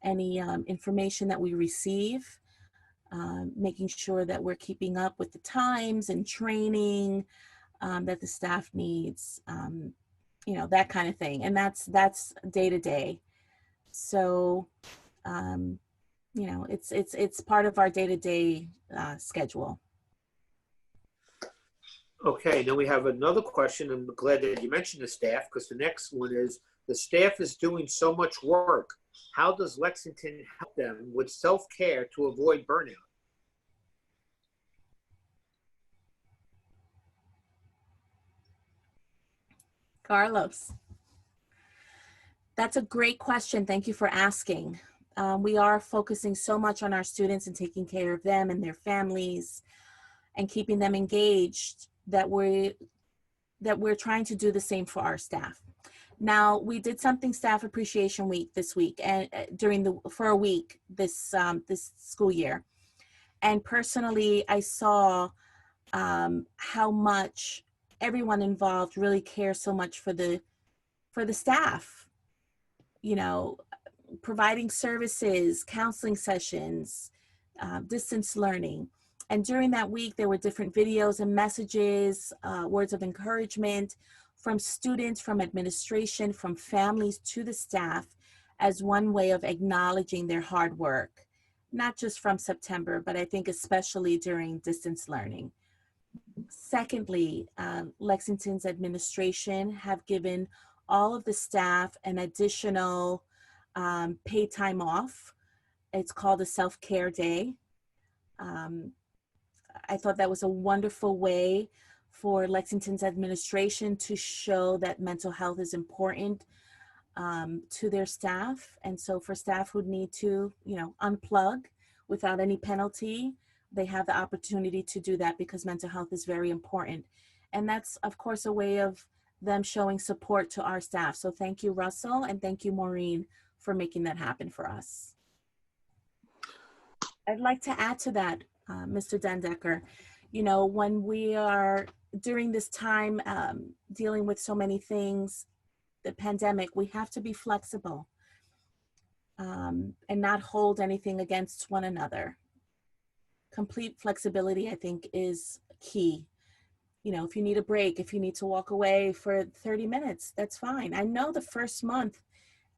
any information that we receive, making sure that we're keeping up with the times and training that the staff needs, that kind of thing. And that's day to day. So, it's part of our day-to-day schedule. Okay, then we have another question. I'm glad that you mentioned the staff, because the next one is, the staff is doing so much work. How does Lexington help them with self-care to avoid burnout? Carlos. That's a great question. Thank you for asking. We are focusing so much on our students and taking care of them and their families and keeping them engaged that we're trying to do the same for our staff. Now, we did something Staff Appreciation Week this week, and for a week this school year. And personally, I saw how much everyone involved really cares so much for the staff. Providing services, counseling sessions, distance learning. And during that week, there were different videos and messages, words of encouragement from students, from administration, from families to the staff, as one way of acknowledging their hard work, not just from September, but I think especially during distance learning. Secondly, Lexington's administration have given all of the staff an additional paid time off. It's called a self-care day. I thought that was a wonderful way for Lexington's administration to show that mental health is important to their staff. And so for staff who need to, unplug without any penalty, they have the opportunity to do that because mental health is very important. And that's, of course, a way of them showing support to our staff. So thank you, Russell, and thank you, Maureen, for making that happen for us. I'd like to add to that, Mr. DenDekker, you know, when we are during this time dealing with so many things, the pandemic, we have to be flexible and not hold anything against one another. Complete flexibility, I think, is key. You know, if you need a break, if you need to walk away for 30 minutes, that's fine. I know the first month,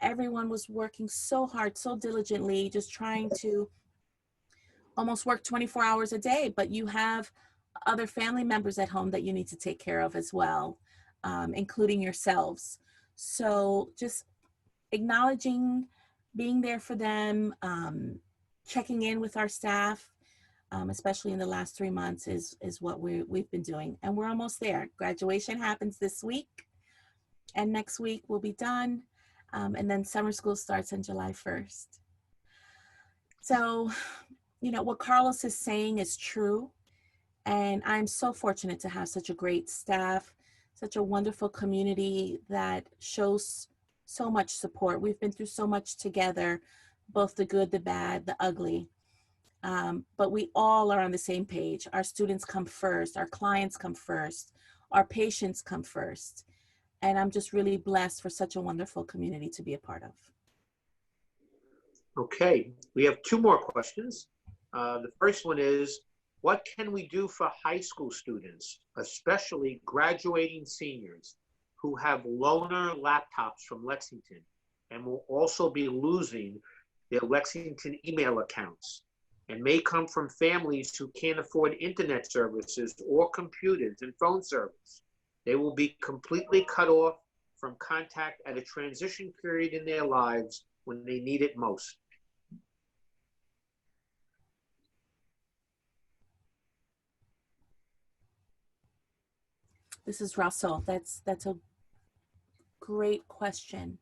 everyone was working so hard, so diligently, just trying to almost work 24 hours a day, but you have other family members at home that you need to take care of as well, including yourselves. So just acknowledging, being there for them, checking in with our staff, especially in the last 3 months is what we've been doing. And we're almost there. Graduation happens this week, and next week we'll be done. And then summer school starts on July 1st. So, you know, what Carlos is saying is true. And I'm so fortunate to have such a great staff, such a wonderful community that shows so much support. We've been through so much together, both the good, the bad, the ugly. But we all are on the same page. Our students come first, our clients come first, our patients come first. And I'm just really blessed for such a wonderful community to be a part of. Okay, we have 2 more questions. The first one is, what can we do for high school students, especially graduating seniors, who have loaner laptops from Lexington and will also be losing their Lexington email accounts and may come from families who can't afford internet services or computers and phone service? They will be completely cut off from contact at a transition period in their lives when they need it most. This is Russell. That's a great question.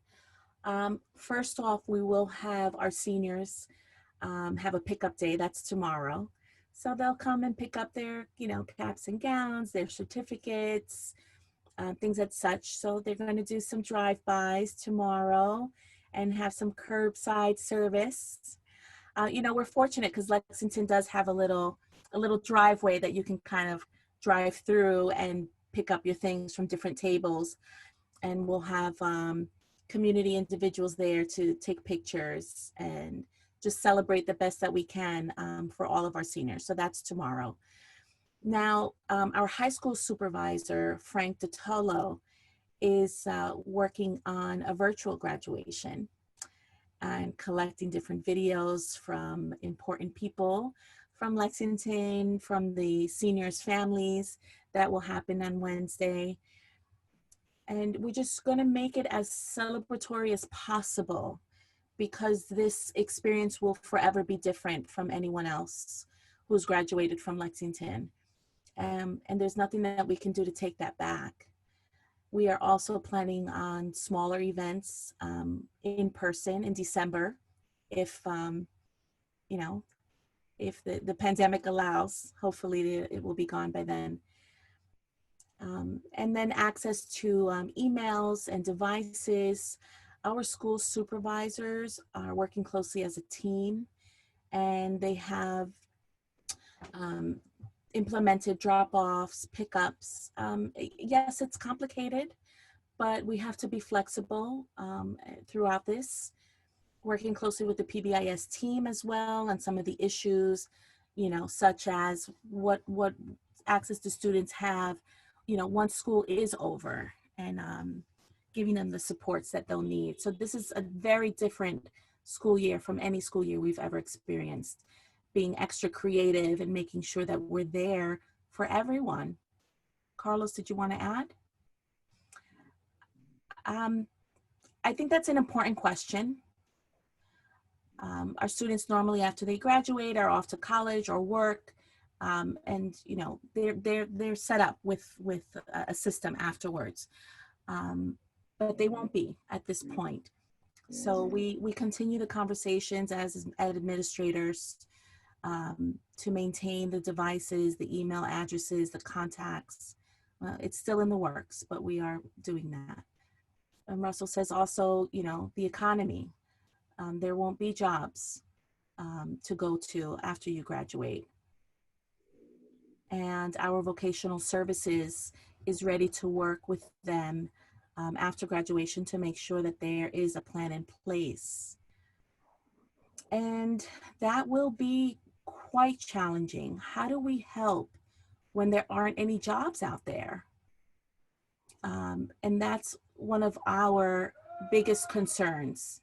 First off, we will have our seniors have a pickup day. That's tomorrow. So they'll come and pick up their, you know, caps and gowns, their certificates, things as such. So they're going to do some drive-bys tomorrow and have some curbside service. You know, we're fortunate because Lexington does have a little driveway that you can kind of drive through and pick up your things from different tables. And we'll have community individuals there to take pictures and just celebrate the best that we can for all of our seniors. So that's tomorrow. Now, our high school supervisor, Frank DiTolo, is working on a virtual graduation and collecting different videos from important people from Lexington, from the seniors' families. That will happen on Wednesday. And we're just going to make it as celebratory as possible, because this experience will forever be different from anyone else who's graduated from Lexington. And there's nothing that we can do to take that back. We are also planning on smaller events in person in December, if, you know, if the pandemic allows. Hopefully it will be gone by then. And then access to emails and devices. Our school supervisors are working closely as a team, and they have implemented drop-offs, pickups. Yes, it's complicated, but we have to be flexible throughout this, working closely with the PBIS team as well on some of the issues, you know, such as what access do students have, you know, once school is over, and giving them the supports that they'll need. So this is a very different school year from any school year we've ever experienced, being extra creative and making sure that we're there for everyone. Carlos, did you want to add? I think that's an important question. Our students normally, after they graduate, are off to college or work, and you know, they're set up with a system afterwards, but they won't be at this point. So we continue the conversations as administrators to maintain the devices, the email addresses, the contacts. It's still in the works, but we are doing that. And Russell says also, you know, the economy. there won't be jobs to go to after you graduate. And our vocational services is ready to work with them after graduation to make sure that there is a plan in place. And that will be quite challenging. How do we help when there aren't any jobs out there? And that's one of our biggest concerns.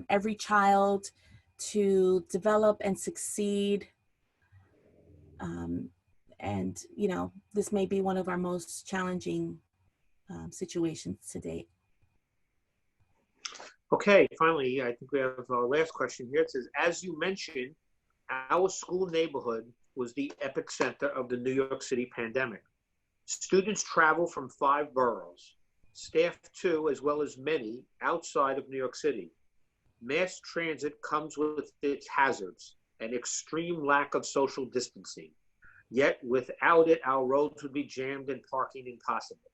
Every child to develop and succeed. And, you know, this may be one of our most challenging situations to date. Okay, finally, I think we have our last question here. It says, as you mentioned, our school neighborhood was the epicenter of the New York City pandemic. Students travel from 5 boroughs, staff too, as well as many outside of New York City. Mass transit comes with its hazards, an extreme lack of social distancing. Yet without it, our roads would be jammed and parking impossible.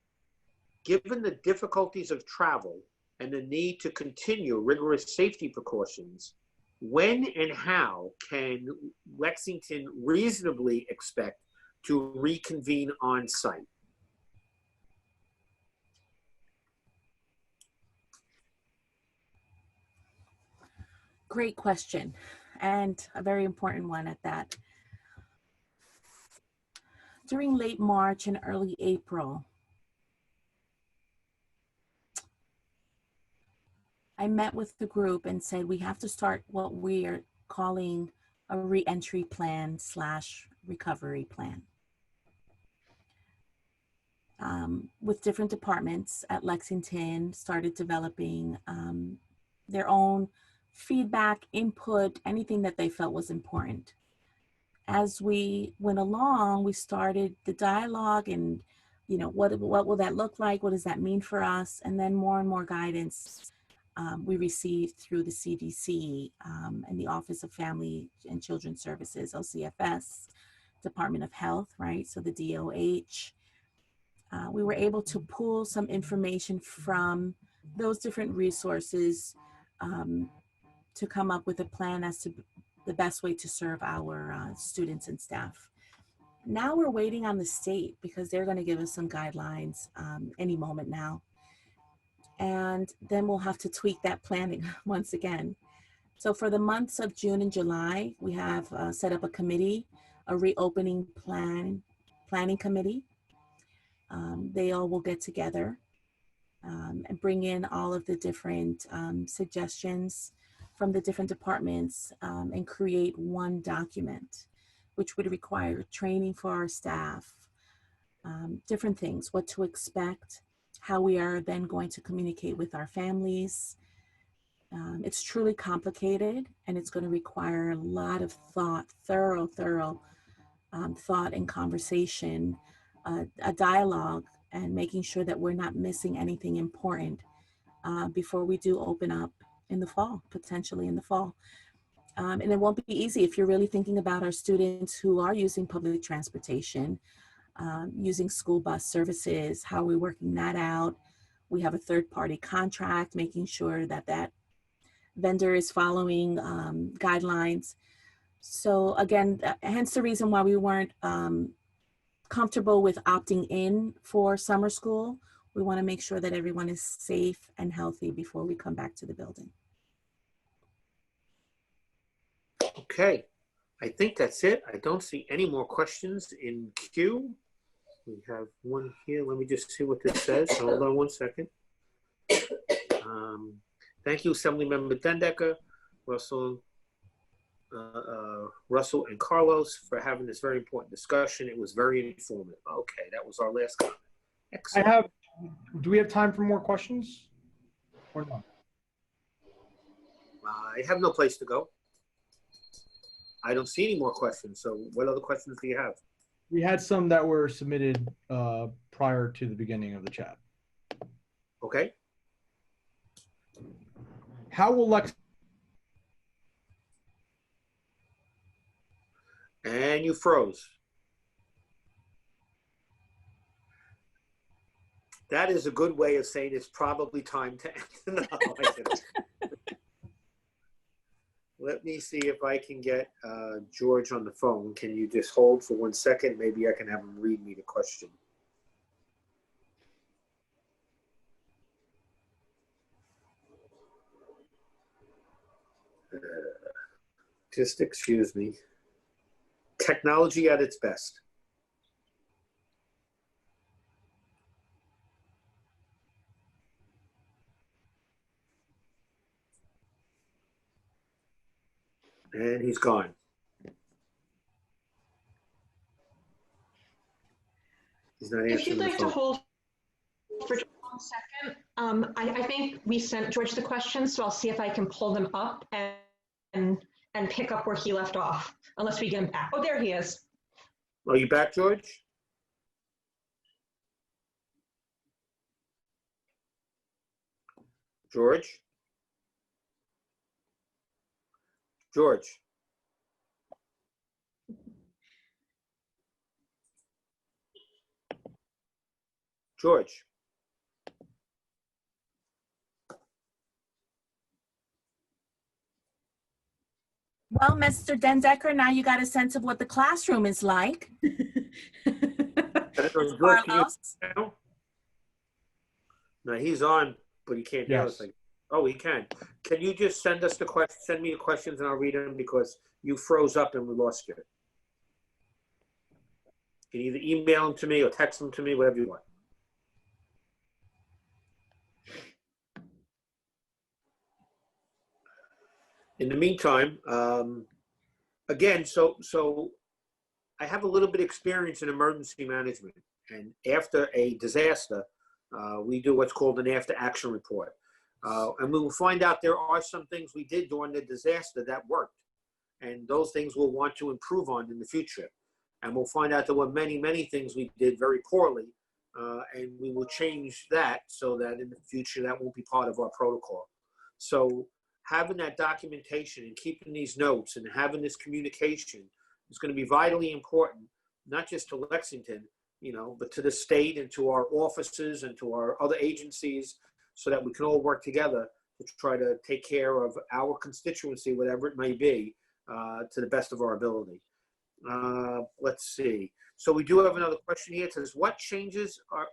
Given the difficulties of travel and the need to continue rigorous safety precautions, when and how can Lexington reasonably expect to reconvene on site? Great question, and a very important one at that. During late March and early April, I met with the group and said we have to start what we are calling a re-entry plan / recovery plan. With different departments at Lexington, started developing their own feedback, input, anything that they felt was important. As we went along, we started the dialogue and, you know, what will that look like? What does that mean for us? And then more and more guidance we received through the CDC and the Office of Family and Children's Services, OCFS, Department of Health, right? So the DOH. We were able to pull some information from those different resources to come up with a plan as to the best way to serve our students and staff. Now we're waiting on the state because they're going to give us some guidelines any moment now. And then we'll have to tweak that planning once again. So for the months of June and July, we have set up a committee, a reopening planning committee. They all will get together and bring in all of the different suggestions from the different departments and create one document, which would require training for our staff, different things, what to expect, how we are then going to communicate with our families. It's truly complicated, and it's going to require a lot of thought, thorough thought and conversation, a dialogue, and making sure that we're not missing anything important before we do open up in the fall, potentially in the fall. And it won't be easy if you're really thinking about our students who are using public transportation, using school bus services, how we're working that out. We have a third-party contract, making sure that that vendor is following guidelines. So again, hence the reason why we weren't comfortable with opting in for summer school. We want to make sure that everyone is safe and healthy before we come back to the building. Okay, I think that's it. I don't see any more questions in queue. We have one here. Let me just see what this says. Hold on one second. Thank you, Assemblymember DenDekker, Russell and Carlos, for having this very important discussion. It was very informative. Okay, that was our last comment. Excellent. Do we have time for more questions or not? I have no place to go. I don't see any more questions. So what other questions do you have? We had some that were submitted prior to the beginning of the chat. Okay. How will Lex? And you froze. That is a good way of saying it's probably time to end. No, I didn't. Let me see if I can get George on the phone. Can you just hold for 1 second? Maybe I can have him read me the question. Just excuse me. Technology at its best. And he's gone. He's not If answering you'd the like to phone. hold for just 1 second, I think we sent George the questions, so I'll see if I can pull them up and pick up where he left off, unless we get him back. Oh, there he is. Are you back, George? George? George? George? Well, Mr. DenDekker, now you got a sense of what the classroom is like. George, can you Carlos? now? No, he's on, but he can't hear us. Yes. Oh, he can. Can you just send us the questions? Send me the questions and I'll read them because you froze up and we lost you. You can either email them to me or text them to me, whatever you want. In the meantime, again, so I have a little bit of experience in emergency management, and after a disaster, we do what's called an after-action report. And we will find out there are some things we did during the disaster that worked, and those things we'll want to improve on in the future. And we'll find out there were many, many things we did very poorly, and we will change that so that in the future that won't be part of our protocol. So having that documentation and keeping these notes and having this communication is going to be vitally important, not just to Lexington, but to the state and to our offices and to our other agencies, so that we can all work together to try to take care of our constituency, whatever it may be, to the best of our ability. Let's see. So we do have another question here. It says, what changes are,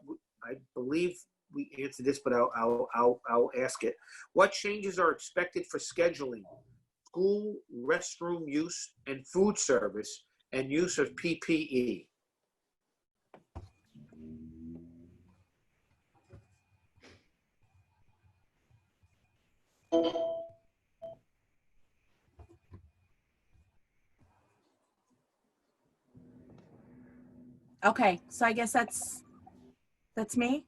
I believe we answered this, but I'll ask it. What changes are expected for scheduling, school restroom use, and food service, and use of PPE? Okay, so I guess that's me.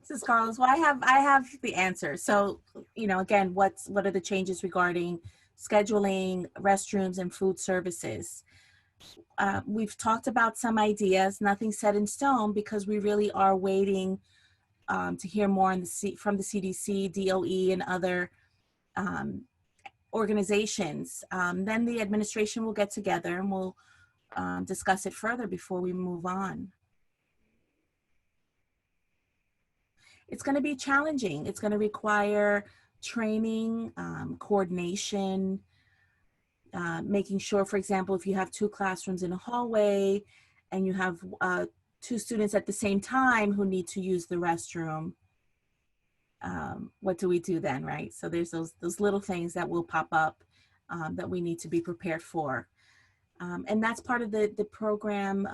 This is Carlos. Well, I have the answer. So, again, what are the changes regarding scheduling, restrooms, and food services? We've talked about some ideas, nothing set in stone, because we really are waiting to hear more from the CDC, DOE, and other organizations. Then the administration will get together and we'll discuss it further before we move on. It's going to be challenging. It's going to require training, coordination, making sure, for example, if you have 2 classrooms in a hallway and you have 2 students at the same time who need to use the restroom, what do we do then, right? So there's those little things that will pop up that we need to be prepared for. And that's part of the program,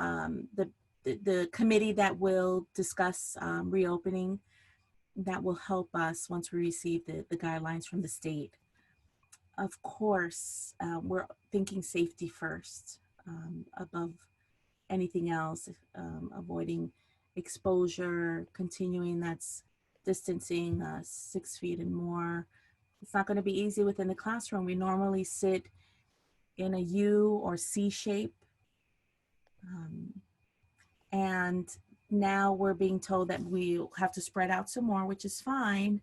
the committee that will discuss reopening, that will help us once we receive the guidelines from the state. Of course, we're thinking safety first, above anything else, avoiding exposure, continuing that's distancing 6 feet and more. It's not going to be easy within the classroom. We normally sit in a U or C shape. And now we're being told that we have to spread out some more, which is fine,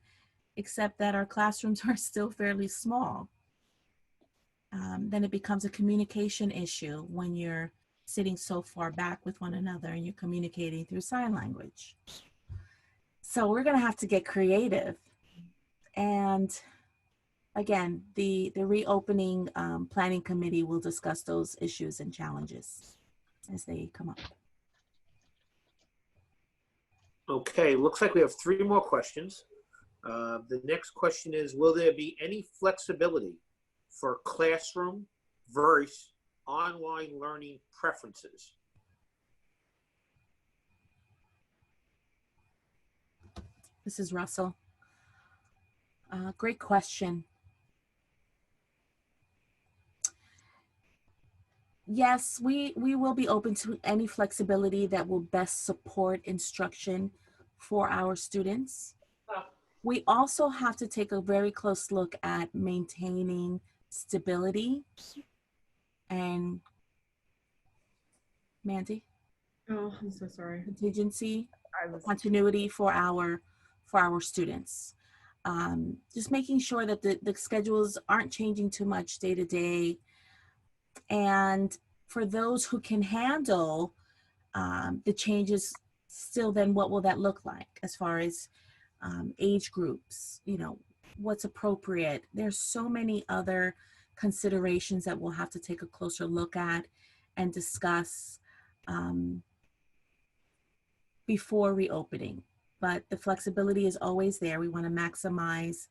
except that our classrooms are still fairly small. Then it becomes a communication issue when you're sitting so far back with one another and you're communicating through sign language. So we're going to have to get creative. And again, the reopening planning committee will discuss those issues and challenges as they come up. Okay, looks like we have 3 more questions. The next question is, will there be any flexibility for classroom versus online learning preferences? This is Russell. Great question. Yes, we will be open to any flexibility that will best support instruction for our students. We also have to take a very close look at maintaining stability and Mandy, Oh, I'm so sorry. contingency, I was continuity for our students. Just making sure that the schedules aren't changing too much day to day. And for those who can handle the changes, still then what will that look like as far as age groups, you know, what's appropriate? There's so many other considerations that we'll have to take a closer look at and discuss before reopening. But the flexibility is always there. We want to maximize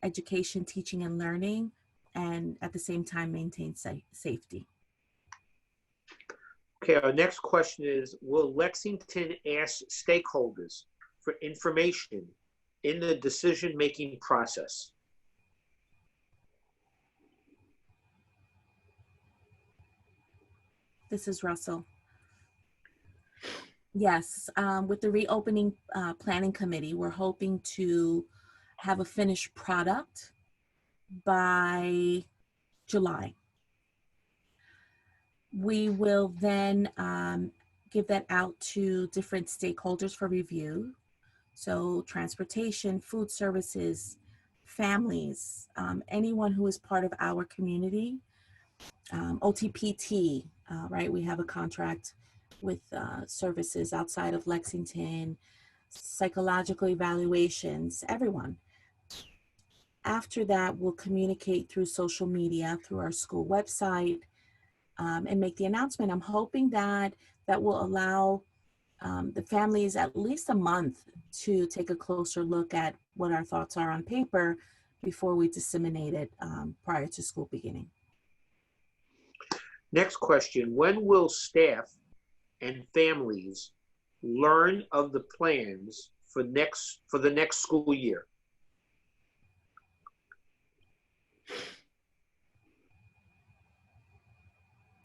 education, teaching, and learning, and at the same time maintain safety. Okay, our next question is, will Lexington ask stakeholders for information in the decision-making process? This is Russell. Yes, with the reopening planning committee, we're hoping to have a finished product by July. We will then give that out to different stakeholders for review. So transportation, food services, families, anyone who is part of our community, OTPT, right? We have a contract with services outside of Lexington, psychological evaluations, everyone. After that, we'll communicate through social media, through our school website, and make the announcement. I'm hoping that that will allow the families at least a month to take a closer look at what our thoughts are on paper before we disseminate it prior to school beginning. Next question, when will staff and families learn of the plans for the next school year?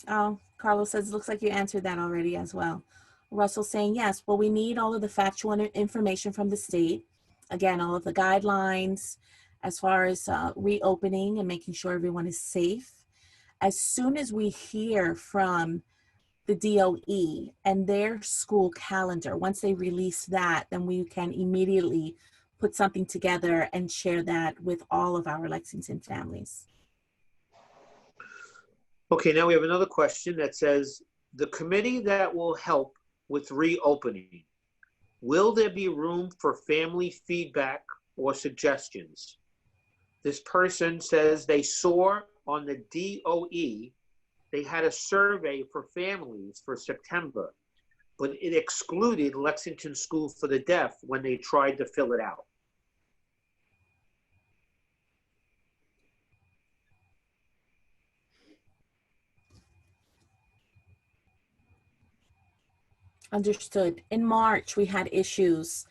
Oh, Carlos says, looks like you answered that already as well. Russell saying, yes, well, we need all of the factual information from the state. Again, all of the guidelines as far as reopening and making sure everyone is safe. As soon as we hear from the DOE and their school calendar, once they release that, then we can immediately put something together and share that with all of our Lexington families. Okay, now we have another question that says, the committee that will help with reopening, will there be room for family feedback or suggestions? This person says they saw on the DOE, they had a survey for families for September, but it excluded Lexington School for the Deaf when they tried to fill it out. Understood. In March, we had issues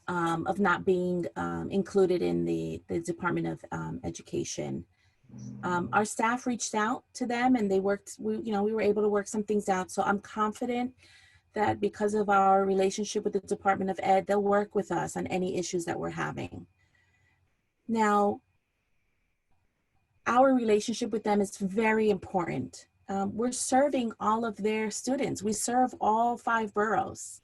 of not being included in the Department of Education. Our staff reached out to them and they worked, we were able to work some things out. So I'm confident that because of our relationship with the Department of Ed, they'll work with us on any issues that we're having. Now, our relationship with them is very important. We're serving all of their students. We serve all 5 boroughs.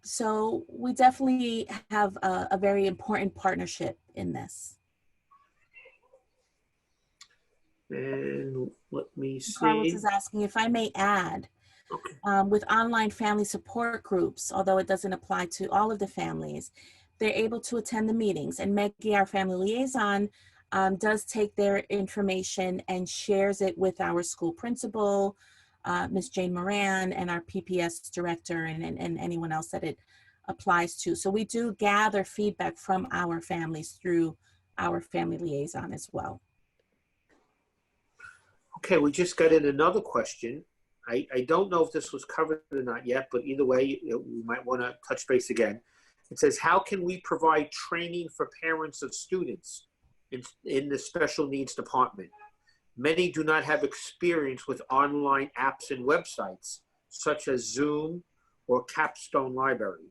So we definitely have a very important partnership in this. And let me see. Carlos is asking if I may add, Okay. with online family support groups, although it doesn't apply to all of the families, they're able to attend the meetings. And Maggie, our family liaison, does take their information and shares it with our school principal, Ms. Jane Moran, and our PPS director, and anyone else that it applies to. So we do gather feedback from our families through our family liaison as well. Okay, we just got in another question. I don't know if this was covered or not yet, but either way, we might want to touch base again. It says, how can we provide training for parents of students in the special needs department? Many do not have experience with online apps and websites, such as Zoom or Capstone Library.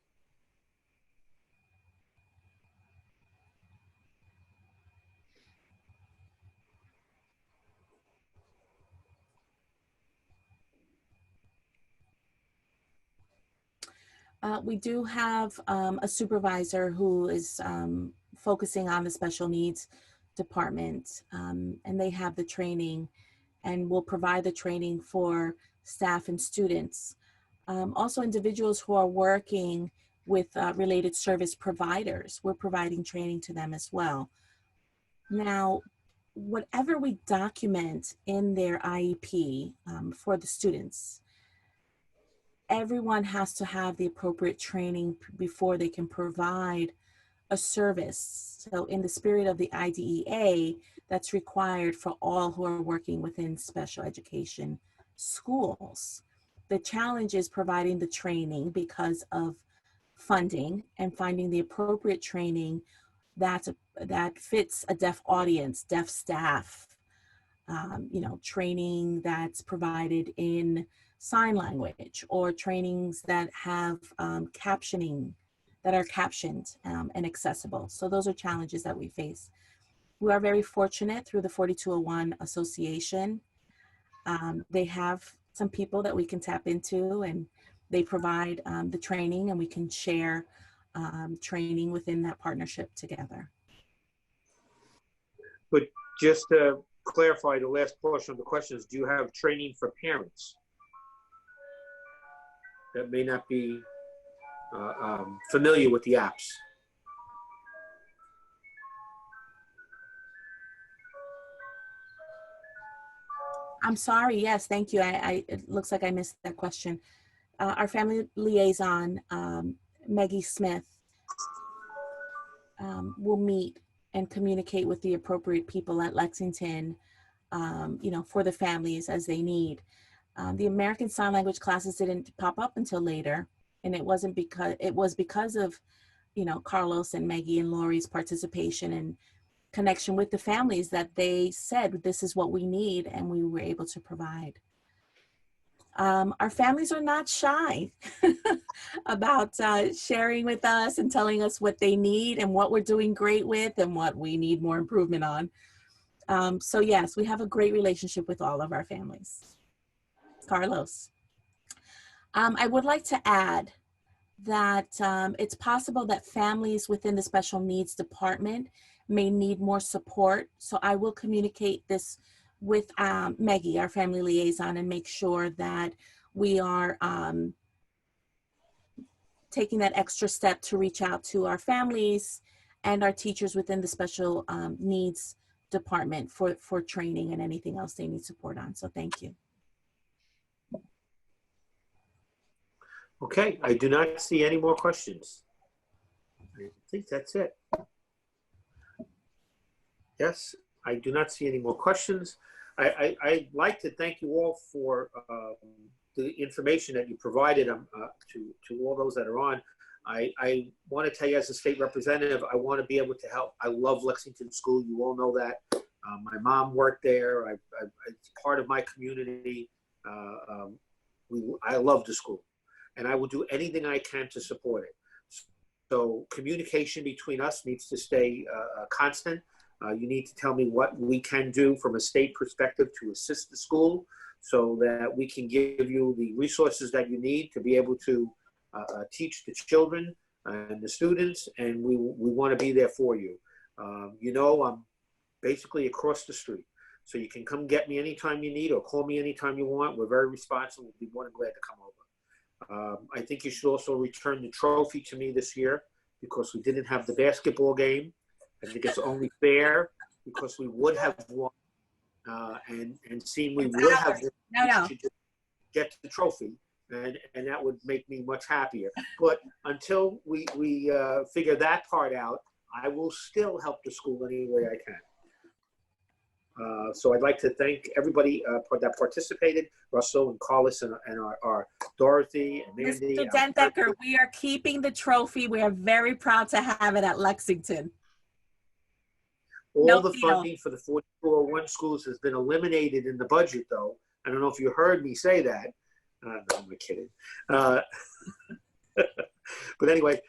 We do have a supervisor who is focusing on the special needs department, and they have the training and will provide the training for staff and students. Also, individuals who are working with related service providers, we're providing training to them as well. Now, whatever we document in their IEP for the students, everyone has to have the appropriate training before they can provide a service. So in the spirit of the IDEA, that's required for all who are working within special education schools. The challenge is providing the training because of funding and finding the appropriate training that fits a deaf audience, deaf staff, training that's provided in sign language, or trainings that have captioning, that are captioned and accessible. So those are challenges that we face. We are very fortunate through the 4201 Association. They have some people that we can tap into, and they provide the training, and we can share training within that partnership together. But just to clarify the last portion of the questions, do you have training for parents that may not be familiar with the apps? I'm sorry, yes, thank you. It looks like I missed that question. Our family liaison, Maggie Smith, will meet and communicate with the appropriate people at Lexington, for the families as they need. The American Sign Language classes didn't pop up until later, and it was because of, Carlos and Maggie and Lori's participation and connection with the families that they said, this is what we need, and we were able to provide. Our families are not shy about sharing with us and telling us what they need and what we're doing great with and what we need more improvement on. So yes, we have a great relationship with all of our families. Carlos. I would like to add that it's possible that families within the special needs department may need more support. So I will communicate this with Maggie, our family liaison, and make sure that we are taking that extra step to reach out to our families and our teachers within the special needs department for training and anything else they need support on. So thank you. Okay, I do not see any more questions. I think that's it. Yes, I do not see any more questions. I'd like to thank you all for the information that you provided to all those that are on. I want to tell you, as a state representative, I want to be able to help. I love Lexington School. You all know that. My mom worked there. It's part of my community. I love the school, and I will do anything I can to support it. So communication between us needs to stay constant. You need to tell me what we can do from a state perspective to assist the school so that we can give you the resources that you need to be able to teach the children and the students, and we want to be there for you. I'm basically across the street, so you can come get me anytime you need or call me anytime you want. We're very responsive. We'll be more than glad to come over. I think you should also return the trophy to me this year, because we didn't have the basketball game. I think it's only fair because we would have won and seen we would have won to get the trophy. And that would make me much happier. But until we figure that part out, I will still help the school any way I can. So I'd like to thank everybody that participated, Russell and Carlos and our Dorothy and Mandy. Mr. DenDekker, we are keeping the trophy. We are very proud to have it at Lexington. All the funding for the 4201 schools has been eliminated in the budget, though. I don't know if you heard me say that. No, I'm kidding. But anyway,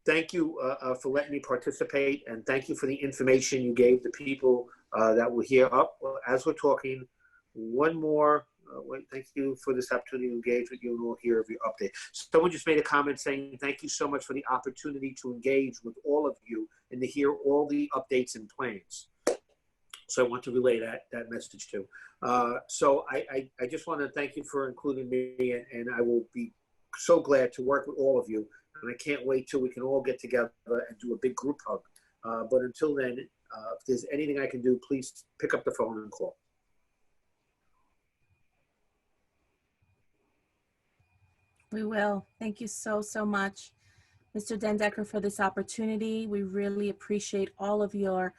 thank you for letting me participate, and thank you for the information you gave the people that were here up as we're talking. One more, thank you for this opportunity to engage with you, and we'll hear of your update. Someone just made a comment saying, thank you so much for the opportunity to engage with all of you and to hear all the updates and plans. So I want to relay that message too. So I just want to thank you for including me, and I will be so glad to work with all of you. And I can't wait till we can all get together and do a big group hug. But until then, if there's anything I can do, please pick up the phone and call. We will. Thank you so much, Mr. DenDekker, for this opportunity. We really appreciate all of your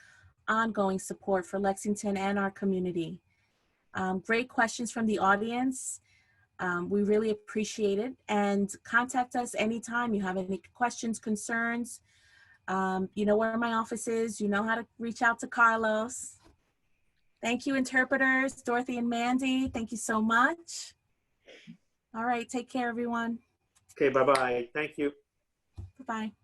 ongoing support for Lexington and our community. Great questions from the audience. We really appreciate it, and contact us anytime you have any questions, concerns. You know where my office is. You know how to reach out to Carlos. Thank you, interpreters, Dorothy and Mandy. Thank you so much. All right, take care, everyone. Okay, bye-bye. Thank you. Bye-bye.